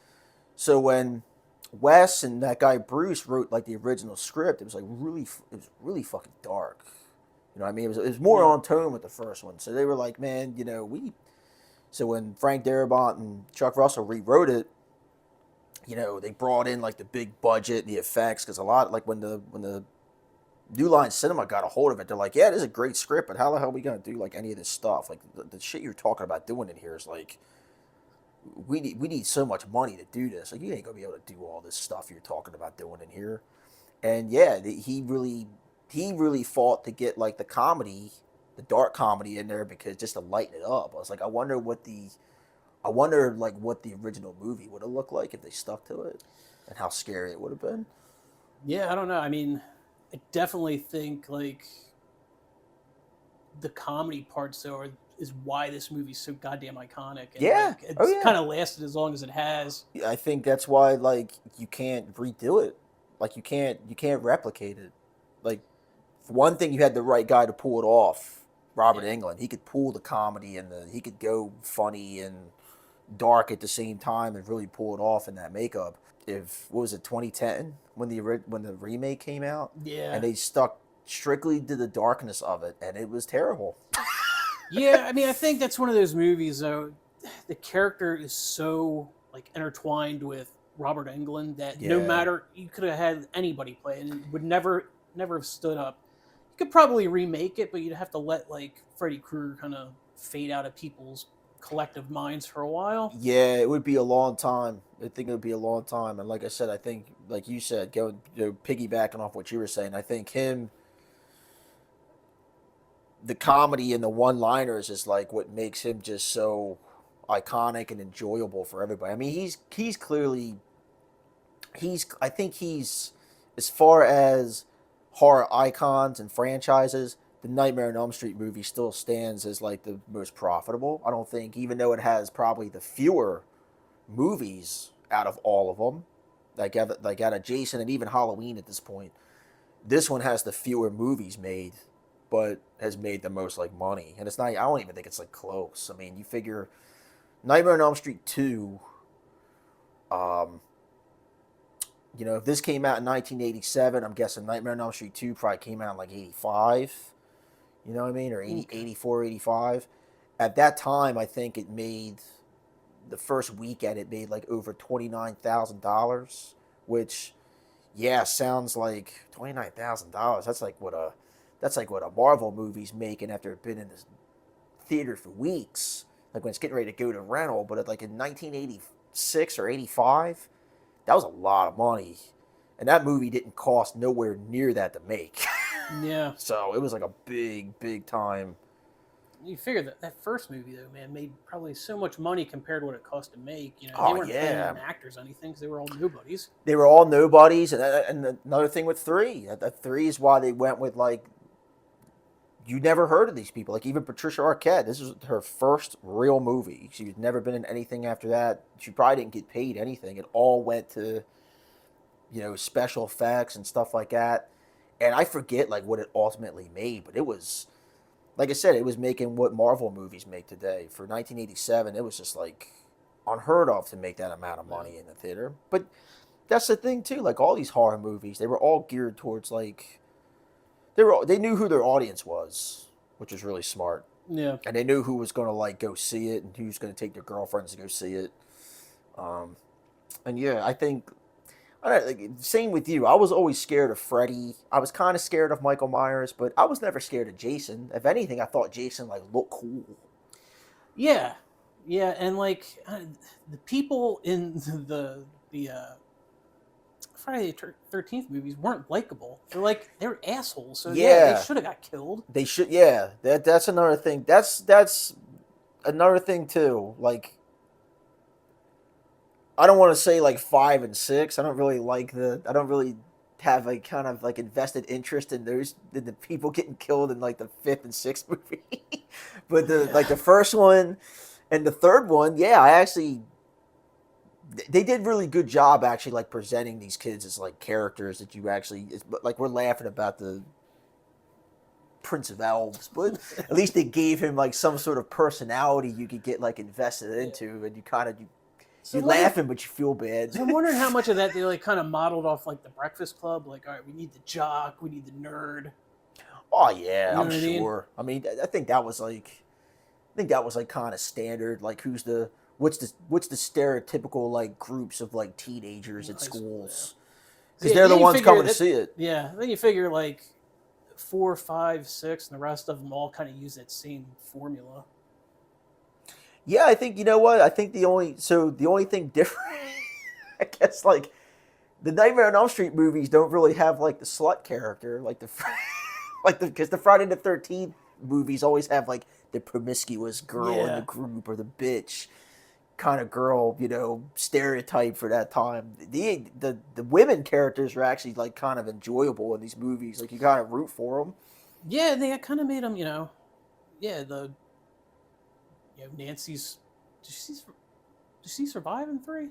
so when Wes and that guy Bruce wrote like the original script, it was really fucking dark. You know what I mean? It was more on tone with the first one. So they were like, man, so when Frank Darabont and Chuck Russell rewrote it, they brought in like the big budget, the effects, because a lot, like when the New Line Cinema got a hold of it, they're like, yeah, this is a great script, but how the hell are we gonna do like any of this stuff? Like the shit you're talking about doing in here is like, we need so much money to do this. Like, you ain't gonna be able to do all this stuff you're talking about doing in here. And yeah, he really fought to get like the comedy, the dark comedy in there, because just to lighten it up. I was like, I wonder what the original movie would have looked like if they stuck to it, and how scary it would have been. Yeah, I don't know. I mean, I definitely think like the comedy parts though is why this movie's so goddamn iconic. And, yeah, like, it's kind of lasted as long as it has. I think that's why like you can't redo it. Like you can't replicate it. Like, for one thing, you had the right guy to pull it off. Robert Englund. He could pull the comedy, and he could go funny and dark at the same time and really pull it off in that makeup. if what was it 2010 when the remake came out, Yeah. and they stuck strictly to the darkness of it, and it was terrible. Yeah, I mean, I think that's one of those movies though. The character is so like intertwined with Robert Englund that no Yeah. matter, you could have had anybody play it and it would never have stood up. You could probably remake it, but you'd have to let like Freddy Krueger kind of fade out of people's collective minds for a while. Yeah, it would be a long time. I think it would be a long time, and like I said, I think like you said, piggybacking off what you were saying, I think the comedy and the one-liners is like what makes him just so iconic and enjoyable for everybody. I mean, he's clearly I think he's, as far as horror icons and franchises, the Nightmare on Elm Street movie still stands as like the most profitable. I don't think, even though it has probably the fewer movies out of all of them, like out of Jason and even Halloween at this point, this one has the fewer movies made, but has made the most like money. And it's not, I don't even think it's like close. I mean, you figure Nightmare on Elm Street 2, if this came out in 1987, I'm guessing Nightmare on Elm Street 2 probably came out in like 85, you know what I mean? Or 80, 84, 85. At that time, I think it made, the first weekend, it made like over $29,000, which, yeah, sounds like $29,000. That's like what a Marvel movie's making after it's been in the theater for weeks. Like when it's getting ready to go to rental, but like in 1986 or 85, that was a lot of money. And that movie didn't cost nowhere near that to make. Yeah. So it was like a big, big time. You figure that first movie though, man, made probably so much money compared to what it cost to make. You know, Oh, they weren't yeah. paying actors anything because they were all nobodies. They were all nobodies. And another thing with 3, that 3 is why they went with like, you never heard of these people. Like even Patricia Arquette, this was her first real movie. She had never been in anything after that. She probably didn't get paid anything. It all went to, special effects and stuff like that. And I forget like what it ultimately made, but it was, like I said, it was making what Marvel movies make today. For 1987, it was just like unheard of to make that amount of money in the theater. But that's the thing too. Like all these horror movies, they were all geared towards like, they knew who their audience was, which was really smart. Yeah. And they knew who was going to like go see it and who's going to take their girlfriends to go see it. And yeah, I think, same with you. I was always scared of Freddy. I was kind of scared of Michael Myers, but I was never scared of Jason. If anything, I thought Jason like looked cool. Yeah. Yeah, and like the people in the Friday the 13th movies weren't likable. They're assholes. So yeah, they should have got killed. They should. Yeah, that's another thing. That's another thing too. Like, I don't want to say like 5 and 6. I don't really have a kind of like invested interest in the people getting killed in like the 5th and 6th movie. But the first one and the third one, yeah, they did really good job actually like presenting these kids as like characters that you actually, like we're laughing about the Prince of Elves, but at least they gave him like some sort of personality you could get like invested into, and you're laughing but you feel bad. So I'm wondering how much of that they like kind of modeled off like the Breakfast Club. Like, all right, we need the jock, we need the nerd. Oh yeah, you know I'm sure. I mean, I think that was like kind of standard. Like, what's the stereotypical like groups of like teenagers at schools? Because they're the ones coming to see it. Yeah, then you figure like 4, 5, 6, and the rest of them all kind of use that same formula. Yeah, I think, you know what? I think the only thing different, I guess, like the Nightmare on Elm Street movies don't really have like the slut character, because the Friday the 13th movies always have like the promiscuous girl in the group or the bitch kind of girl, stereotype for that time. The women characters are actually like kind of enjoyable in these movies. Like you kind of root for them. Yeah, they kind of made them, Nancy's. Did she survive in 3?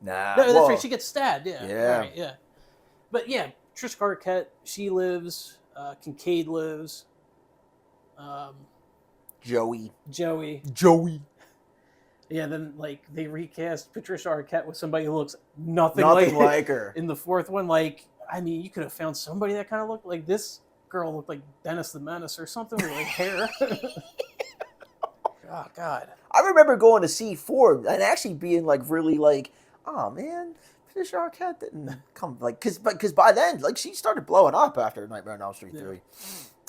Nah. No, that's right. She gets stabbed. Yeah. Yeah. Right, yeah. But yeah, Trish Arquette, she lives. Kincaid lives. Joey. Joey. Yeah, then like they recast Patricia Arquette with somebody who looks nothing, Nothing like like her. in the fourth one. Like, I mean, you could have found somebody that kind of looked like this girl looked like Dennis the Menace or something with like hair. Oh God. I remember going to see four and actually being like really like, oh man, Patricia Arquette didn't come like because by then like she started blowing up after Nightmare on Elm Street 3.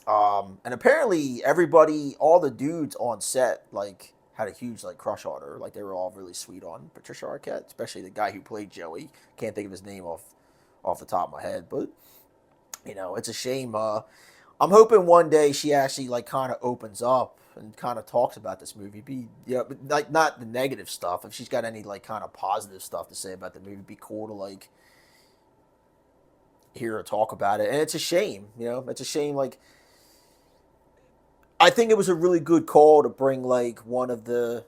And apparently everybody, all the dudes on set like had a huge like crush on her. Like they were all really sweet on Patricia Arquette, especially the guy who played Joey. Can't think of his name off the top of my head, but you know it's a shame. I'm hoping one day she actually like kind of opens up and kind of talks about this movie. Be but like not the negative stuff. If she's got any like kind of positive stuff to say about the movie, it'd be cool to like hear her talk about it. And it's a shame, it's a shame. Like I think it was a really good call to bring like one of the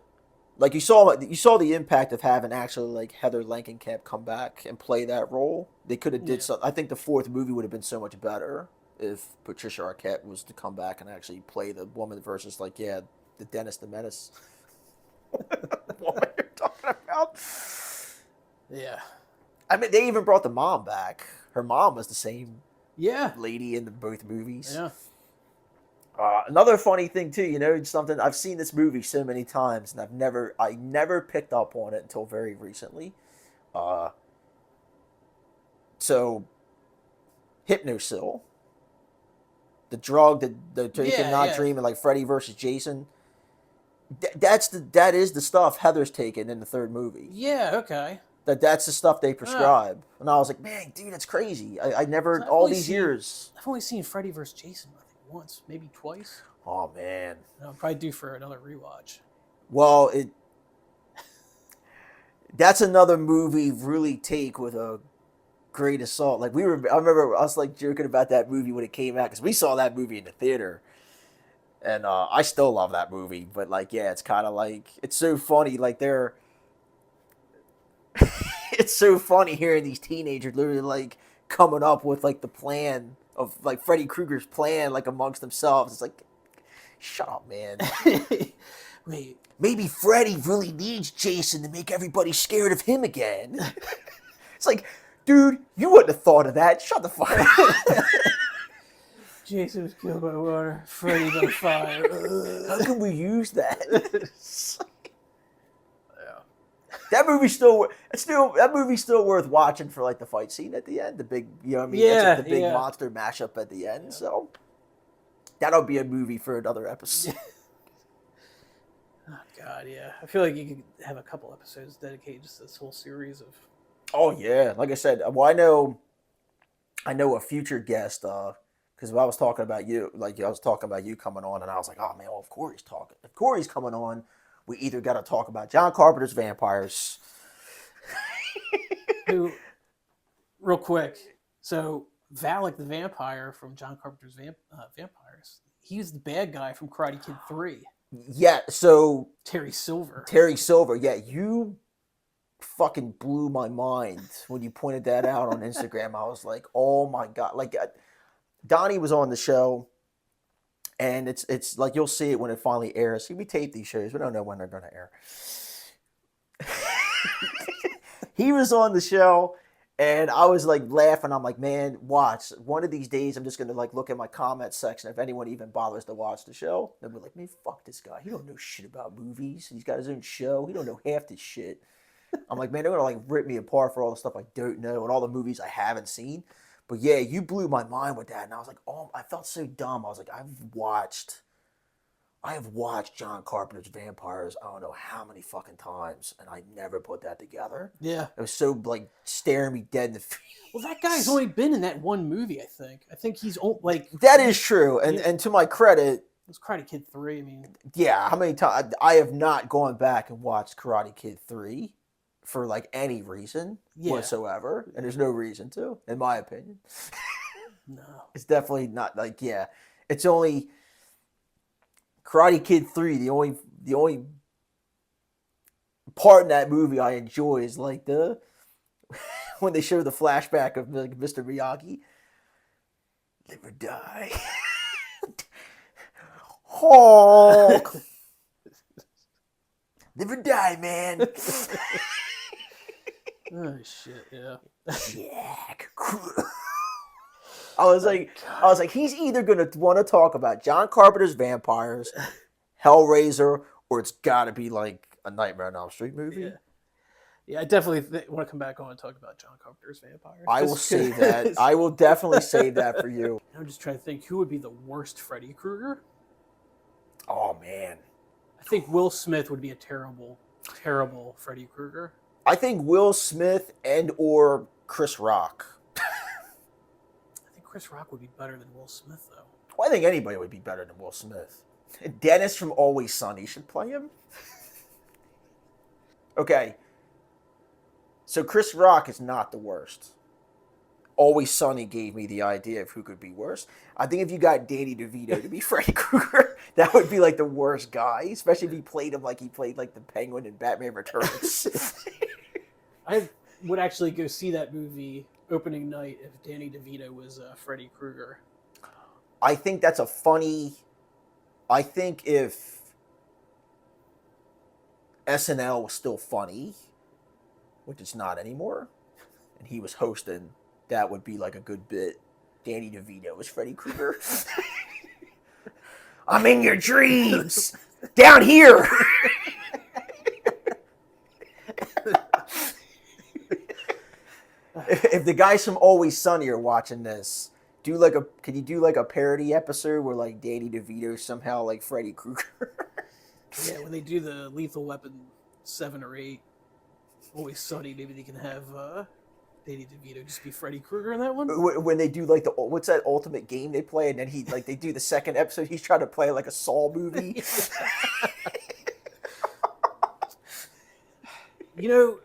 like you saw the impact of having actually like Heather Langenkamp come back and play that role. They could have did so. I think the fourth movie would have been so much better if Patricia Arquette was to come back and actually play the woman versus like the Dennis the Menace woman you're talking about. Yeah. I mean, they even brought the mom back. Her mom was the same lady in both movies. Yeah. Another funny thing too, something I've seen this movie so many times and I never picked up on it until very recently. So Hypnosil, the drug that they're taking, not dreaming, like Freddy versus Jason. That is the stuff Heather's taking in the third movie. Yeah. Okay. That's the stuff they prescribe, and I was like, man, dude, that's crazy. I never all these years. I've only seen Freddy vs. Jason, I think once, maybe twice. Oh man, I'll probably do for another rewatch. Well, that's another movie really take with a great assault. Like I remember us like joking about that movie when it came out because we saw that movie in the theater, and I still love that movie. But like, yeah, it's kind of like it's so funny. Like it's so funny hearing these teenagers literally like coming up with like the plan of like Freddy Krueger's plan like amongst themselves. It's like, shut up, man. Wait. Maybe Freddy really needs Jason to make everybody scared of him again. It's like, dude, you wouldn't have thought of that. Shut the fuck up. Jason was killed by water. Freddy's on fire. How can we use that? That movie's still worth watching for like the fight scene at the end, the big, it's like the big monster mashup at the end. Yeah. So that'll be a movie for another episode. Oh God, yeah. I feel like you could have a couple episodes dedicated to this whole series of. Oh yeah, like I said, well I know a future guest because I was talking about you, like I was talking about you coming on, and I was like, oh man, well if Corey's coming on. We either got to talk about John Carpenter's vampires. Who, real quick, so Valak the vampire from John Carpenter's Vampires, he was the bad guy from Karate Kid 3. Yeah, so... Terry Silver, yeah, you fucking blew my mind when you pointed that out on Instagram. I was like, oh my God. Like, Donnie was on the show. And it's like you'll see it when it finally airs. See, we tape these shows. We don't know when they're going to air. He was on the show, and I was like laughing. I'm like, man, watch. One of these days, I'm just going to like look at my comment section if anyone even bothers to watch the show. They'll be like, man, fuck this guy. He don't know shit about movies. He's got his own show. He don't know half this shit. I'm like, man, they're going to like rip me apart for all the stuff I don't know and all the movies I haven't seen. But yeah, you blew my mind with that, and I was like, oh, I felt so dumb. I was like, I have watched John Carpenter's Vampires, I don't know how many fucking times, and I never put that together. Yeah. It was so, like, staring me dead in the face. Well, that guy's only been in that one movie, I think. I think he's, like... That is true, and to my credit... It was Karate Kid 3, I mean... Yeah, how many times... I have not gone back and watched Karate Kid 3 for, like, any reason whatsoever, and there's no reason to, in my opinion. No. It's definitely not, like, yeah. It's only... Karate Kid 3, the only part in that movie I enjoy is like when they show the flashback of like Mr. Miyagi. Live or die. Oh. Live or die, man. Oh shit, yeah. Jack. I was like, he's either gonna want to talk about John Carpenter's vampires, Hellraiser, or it's got to be like a Nightmare on Elm Street movie. Yeah. Yeah, I definitely want to come back on and talk about John Carpenter's vampires. I will save that. I will definitely save that for you. I'm just trying to think who would be the worst Freddy Krueger. Oh man, I think Will Smith would be a terrible, terrible Freddy Krueger. I think Will Smith and or Chris Rock. I think Chris Rock would be better than Will Smith, though. Well, I think anybody would be better than Will Smith. Dennis from Always Sunny should play him. Okay. So Chris Rock is not the worst. Always Sunny gave me the idea of who could be worse. I think if you got Danny DeVito to be Freddy Krueger, that would be like the worst guy, especially if he played him like he played like the Penguin in Batman Returns. I would actually go see that movie opening night if Danny DeVito was Freddy Krueger. I think that's a funny... I think if SNL was still funny, which it's not anymore, and he was hosting, that would be like a good bit. Danny DeVito is Freddy Krueger. I'm in your dreams! Down here! If the guys from Always Sunny are watching this, could you do like a parody episode where like Danny DeVito somehow like Freddy Krueger? Yeah, when they do the Lethal Weapon 7 or 8, Always Sunny, maybe they can have Danny DeVito just be Freddy Krueger in that one. When they do like what's that ultimate game they play, and then they do the second episode, he's trying to play like a Saw movie. You know,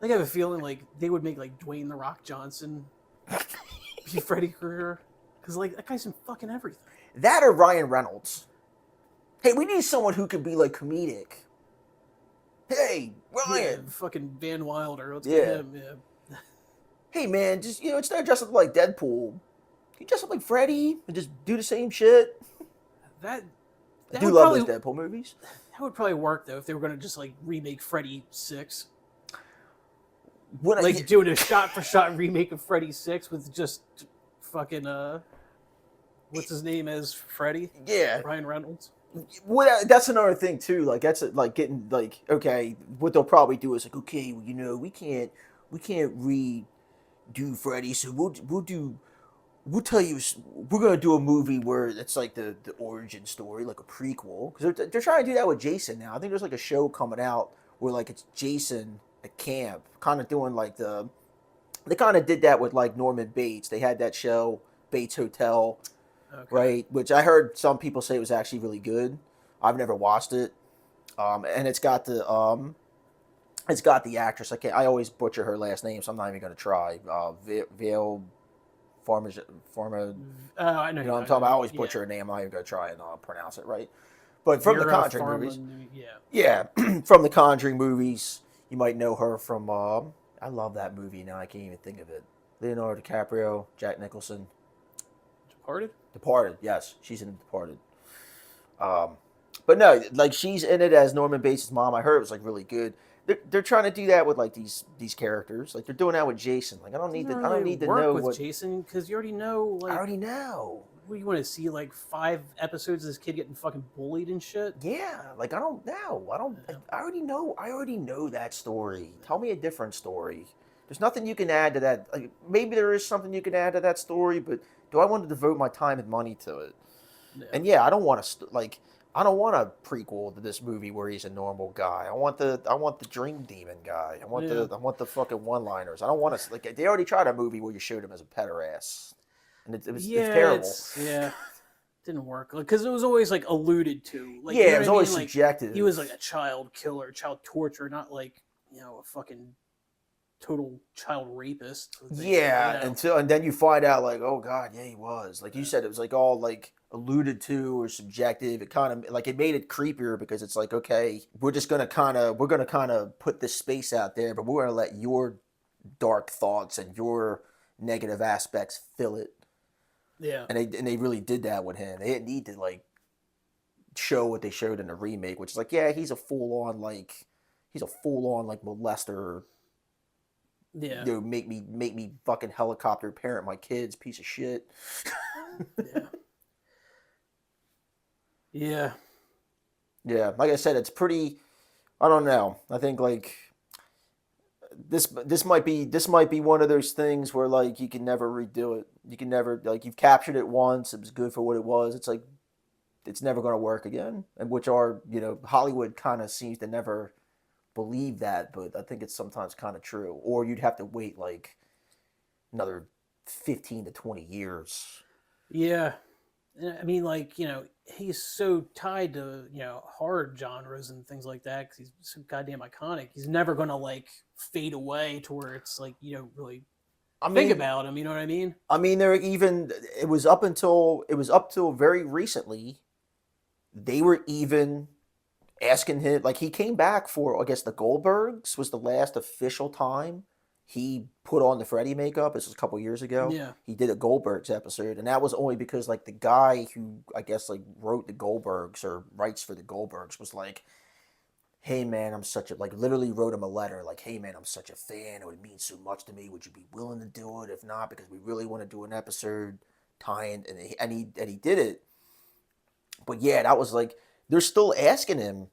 I have a feeling like they would make like Dwayne the Rock Johnson be Freddy Krueger, because like that guy's in fucking everything. That or Ryan Reynolds. Hey, we need someone who could be like comedic. Hey, Ryan. Yeah, fucking Van Wilder. Let's get him. Yeah. Hey man, just instead of dressing up like Deadpool, can you dress up like Freddy and just do the same shit? That I do love those Deadpool movies. That would probably work though if they were gonna just like remake Freddy 6. Doing a shot-for-shot remake of Freddy 6 with just fucking what's his name as Freddy? Yeah, Ryan Reynolds. Well, that's another thing too. Like that's like getting like okay. What they'll probably do is like okay, well, we can't redo Freddy, so we'll tell you we're gonna do a movie where it's like the origin story, like a prequel, because they're trying to do that with Jason now. I think there's like a show coming out where like it's Jason at camp, kind of doing like they kind of did that with like Norman Bates. They had that show Bates Hotel. Okay. Right, which I heard some people say was actually really good. I've never watched it, and it's got the actress. I always butcher her last name, so I'm not even going to try. Vale Pharma. I know. You know what I'm talking about? I always butcher her name. I'm not even going to try and pronounce it right. But from the Conjuring movies, yeah, from the Conjuring movies, you might know her from. I love that movie. Now I can't even think of it. Leonardo DiCaprio, Jack Nicholson. Departed, yes, she's in Departed. But no, like she's in it as Norman Bates' mom. I heard it was like really good. They're trying to do that with like these characters. Like they're doing that with Jason. Like I don't need to know with Jason, because you already know. Like, I already know. What, you want to see like 5 episodes of this kid getting fucking bullied and shit? Yeah, like I don't know. I already know. I already know that story. Tell me a different story. There's nothing you can add to that. Like, maybe there is something you can add to that story, but do I want to devote my time and money to it? Yeah. And yeah, I don't want to I don't want a prequel to this movie where he's a normal guy. I want the Dream Demon guy. I want the fucking one-liners. I don't want to like they already tried a movie where you showed him as a pederast, and it was terrible. Didn't work because it was always like alluded to. Like, it was always subjective. He was like a child killer, child torturer, not like a fucking total child rapist. Yeah, and then you find out like, oh god, yeah, he was. Like you said, it was like all like alluded to or subjective. It kind of like it made it creepier because it's like, okay, we're gonna kind of put this space out there, but we're gonna let your dark thoughts and your negative aspects fill it. Yeah, and they really did that with him. They didn't need to like show what they showed in the remake, which is like, yeah, he's a full on like molester. Yeah. Make me fucking helicopter parent my kids, piece of shit. Yeah. Yeah. Yeah, like I said, it's pretty. I don't know. I think like this might be one of those things where like you can never redo it. You can never like you've captured it once. It was good for what it was. It's like it's never going to work again. And which are Hollywood kind of seems to never believe that, but I think it's sometimes kind of true. Or you'd have to wait like another 15 to 20 years. Yeah. I mean, like, he's so tied to, hard genres and things like that because he's so goddamn iconic. He's never going to, like, fade away to where it's like, you don't really think about him. You know what I mean? I mean, it was up till very recently, they were even asking him, like, he came back for, I guess, the Goldbergs was the last official time he put on the Freddy makeup. This was a couple years ago. Yeah. He did a Goldbergs episode, and that was only because like the guy who I guess like wrote the Goldbergs or writes for the Goldbergs was like, "Hey man, I'm such a like literally wrote him a letter like, hey man, I'm such a fan. It would mean so much to me. Would you be willing to do it? If not, because we really want to do an episode tying and he did it. But yeah, that was like they're still asking him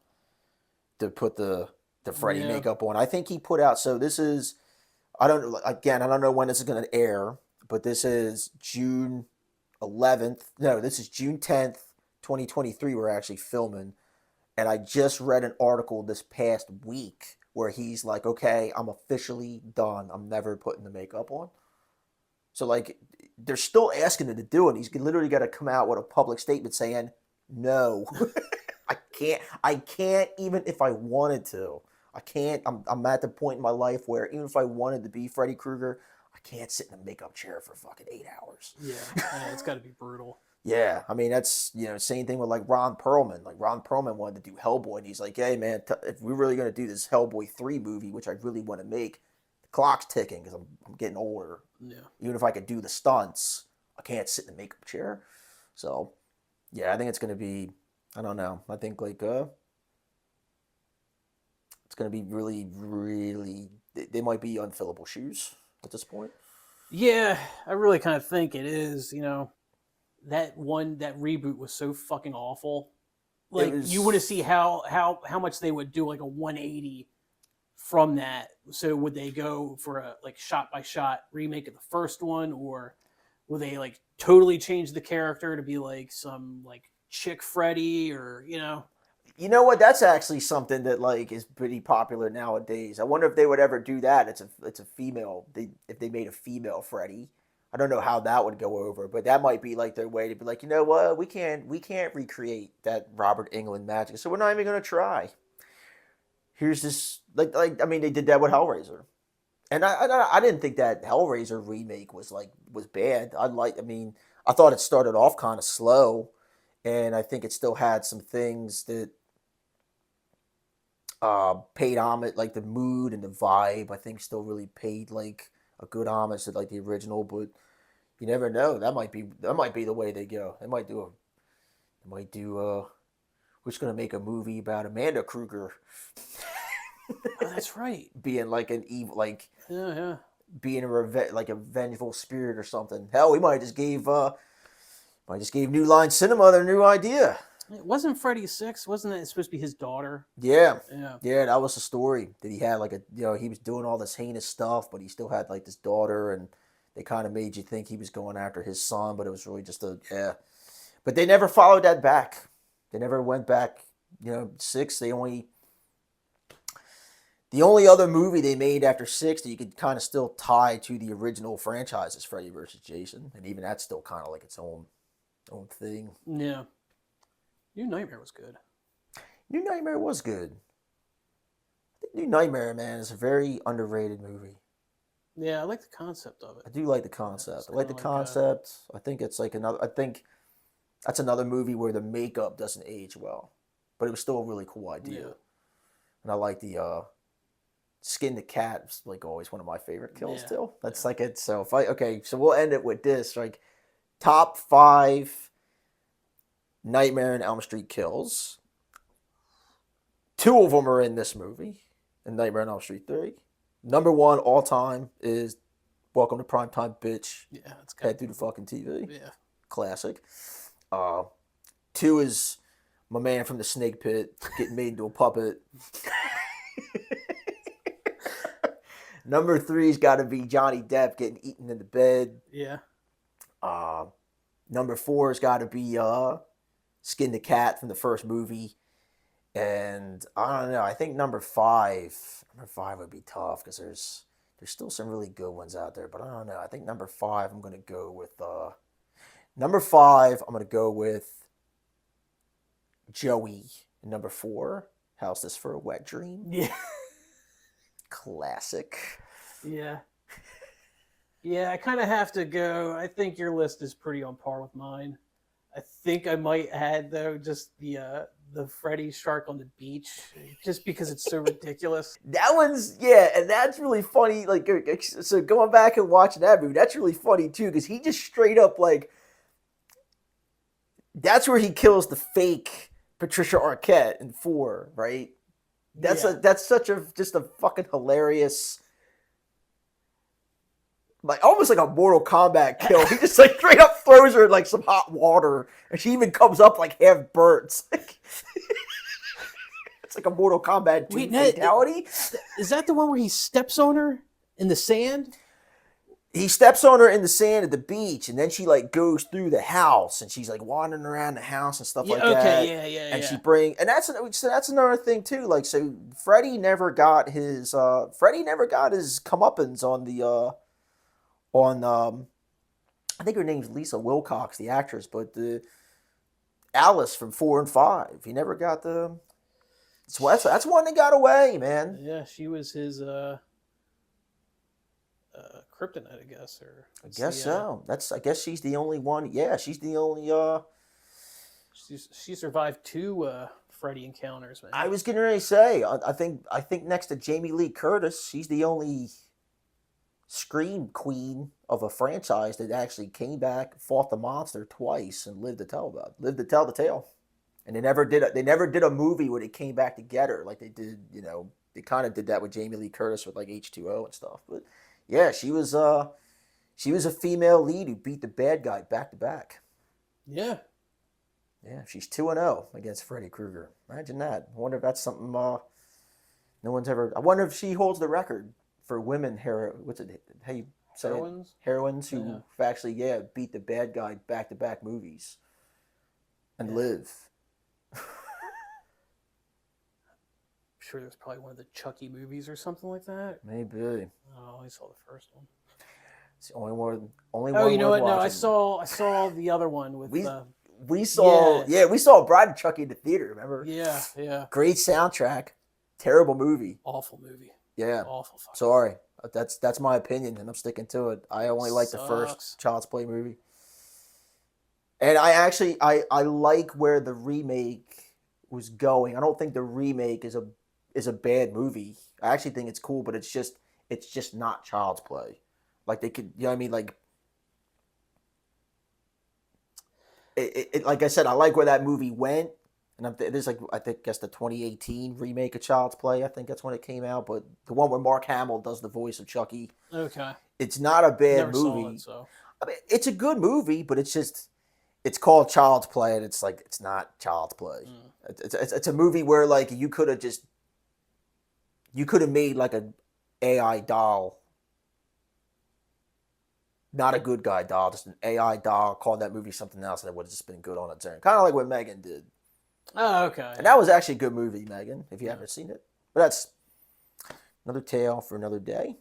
to put the Freddy makeup on. I think he put out. So this is. I don't know when this is going to air, but this is June 11th. No, this is June 10th, 2023. We're actually filming. And I just read an article this past week where he's like, okay, I'm officially done. I'm never putting the makeup on. So, like, they're still asking him to do it. He's literally got to come out with a public statement saying, no, I can't even if I wanted to. I can't. I'm at the point in my life where even if I wanted to be Freddy Krueger, I can't sit in a makeup chair for fucking 8 hours. Yeah, it's got to be brutal. Yeah, I mean that's same thing with like Ron Perlman. Like Ron Perlman wanted to do Hellboy, and he's like, hey man, if we're really gonna do this Hellboy 3 movie, which I really want to make, the clock's ticking because I'm getting older. Yeah. Even if I could do the stunts, I can't sit in a makeup chair. So yeah, I think it's gonna be. I don't know. I think like it's going to be really, really. They might be unfillable shoes at this point. Yeah, I really kind of think it is. That reboot was so fucking awful. Like you want to see how much they would do like a 180 from that. So would they go for a like shot by shot remake of the first one, or will they like totally change the character to be like some like chick Freddy or You know what? That's actually something that like is pretty popular nowadays. I wonder if they would ever do that. It's a female. If they made a female Freddy, I don't know how that would go over, but that might be like their way to be like, you know what? We can't recreate that Robert Englund magic, so we're not even gonna try. Here's this like I mean they did that with Hellraiser, and I didn't think that Hellraiser remake was bad. I thought it started off kind of slow, and I think it still had some things that paid homage, like the mood and the vibe. I think still really paid like a good homage to like the original, but you never know. That might be the way they go. They might do. We're just gonna make a movie about Amanda Krueger. Oh, that's right. Being like an evil, like yeah, being a vengeful spirit or something. Hell, we might just gave New Line Cinema their new idea. It wasn't Freddy 6. Wasn't it supposed to be his daughter? Yeah. Yeah. That was the story that he had he was doing all this heinous stuff, but he still had like this daughter, and they kind of made you think he was going after his son, but it was really just But they never followed that back. They never went back. 6. The only other movie they made after 6 that you could kind of still tie to the original franchise is Freddy vs. Jason, and even that's still kind of like its own thing. Yeah. New Nightmare was good. New Nightmare was good. I think New Nightmare, man, is a very underrated movie. Yeah, I like the concept of it. I do like the concept. I like the concept. I think it's like I think that's another movie where the makeup doesn't age well, but it was still a really cool idea. Yeah. And I like the skin the cat is like always one of my favorite kills too. That's like it. So so we'll end it with this like top 5 Nightmare on Elm Street Kills. 2 of them are in this movie, in Nightmare on Elm Street 3. Number 1 all time is Welcome to Primetime, Bitch. Yeah, that's Head good. through the fucking TV. Yeah. Classic. 2 is my man from the snake pit getting made into a puppet. Number 3's got to be Johnny Depp getting eaten in the bed. Yeah. Number 4's got to be Skin the Cat from the first movie. And I don't know. I think number 5 would be tough because there's still some really good ones out there. But I don't know. I think number 5 I'm going to go with Joey. And number 4, How's This for a Wet Dream? Yeah. Classic. Yeah. Yeah, I kind of have to go. I think your list is pretty on par with mine. I think I might add, though, just the Freddy shark on the beach, just because it's so ridiculous. That one's, yeah, and that's really funny. Like, so going back and watching that movie, that's really funny, too, because he just straight up, like, that's where he kills the fake Patricia Arquette in 4, right? That's such a fucking hilarious, like almost like a Mortal Kombat kill. He just like straight up throws her in like some hot water, and she even comes up like half burnt. It's like a Mortal Kombat 2 fatality. Is that the one where he steps on her in the sand? He steps on her in the sand at the beach, and then she like goes through the house, and she's like wandering around the house and stuff like that. Okay, yeah. And she and that's another thing too. Like, so Freddy never got his comeuppance on the I think her name's Lisa Wilcox, the actress, but the Alice from 4 and 5. He never got the. So that's one that got away, man. Yeah, she was his kryptonite, I guess, or I guess so. I guess she's the only one. Yeah, she's the only. She survived 2 Freddy encounters, man. I was gonna say, I think next to Jamie Lee Curtis, she's the only scream queen of a franchise that actually came back, fought the monster twice, and lived to tell the tale. And they never did a movie where they came back together like they did. You know, they kind of did that with Jamie Lee Curtis with like H2O and stuff, but. Yeah, she was a female lead who beat the bad guy back to back. Yeah. Yeah, she's 2-0 against Freddy Krueger. Imagine that. I wonder if that's something no one's ever. I wonder if she holds the record for women what's it? How you say Heroines? It? Heroines who have actually beat the bad guy back to back movies and live. Sure, there's probably one of the Chucky movies or something like that. Maybe. Oh, I saw the first one. It's the only one. Oh, you know what? No, I saw the other one with. We saw Bride of Chucky in the theater. Remember? Yeah. Great soundtrack. Terrible movie. Awful movie. Yeah. Awful. Sorry, that's my opinion, and I'm sticking to it. I only like the first Child's Play movie, and I like where the remake was going. I don't think the remake is a bad movie. I actually think it's cool, but it's just not Child's Play. Like they could, you know what I mean? Like it like I said, I like where that movie went, and there's like I guess the 2018 remake of Child's Play. I think that's when it came out, but the one where Mark Hamill does the voice of Chucky. Okay. It's not a bad Never movie. Saw it, so. I mean, it's a good movie, but it's called Child's Play, and it's like it's not Child's Play. It's a movie where like you could have made like an AI doll, not a good guy doll, just an AI doll, called that movie something else, and it would have just been good on its own. Kind of like what Megan did. Oh, okay. And that was actually a good movie, Megan, if you haven't seen it. But that's another tale for another day.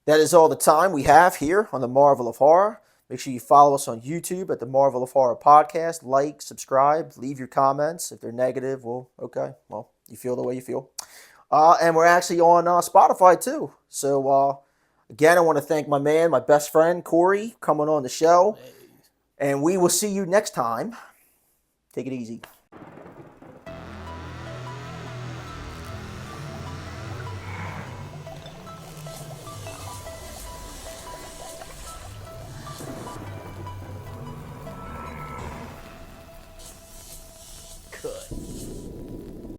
That is all the time we have here on the Marvel of Horror. Make sure you follow us on YouTube at the Marvel of Horror Podcast. Like, subscribe, leave your comments. If they're negative, you feel the way you feel. And we're actually on Spotify too. So, again, I want to thank my best friend, Corey, coming on the show. And we will see you next time. Take it easy.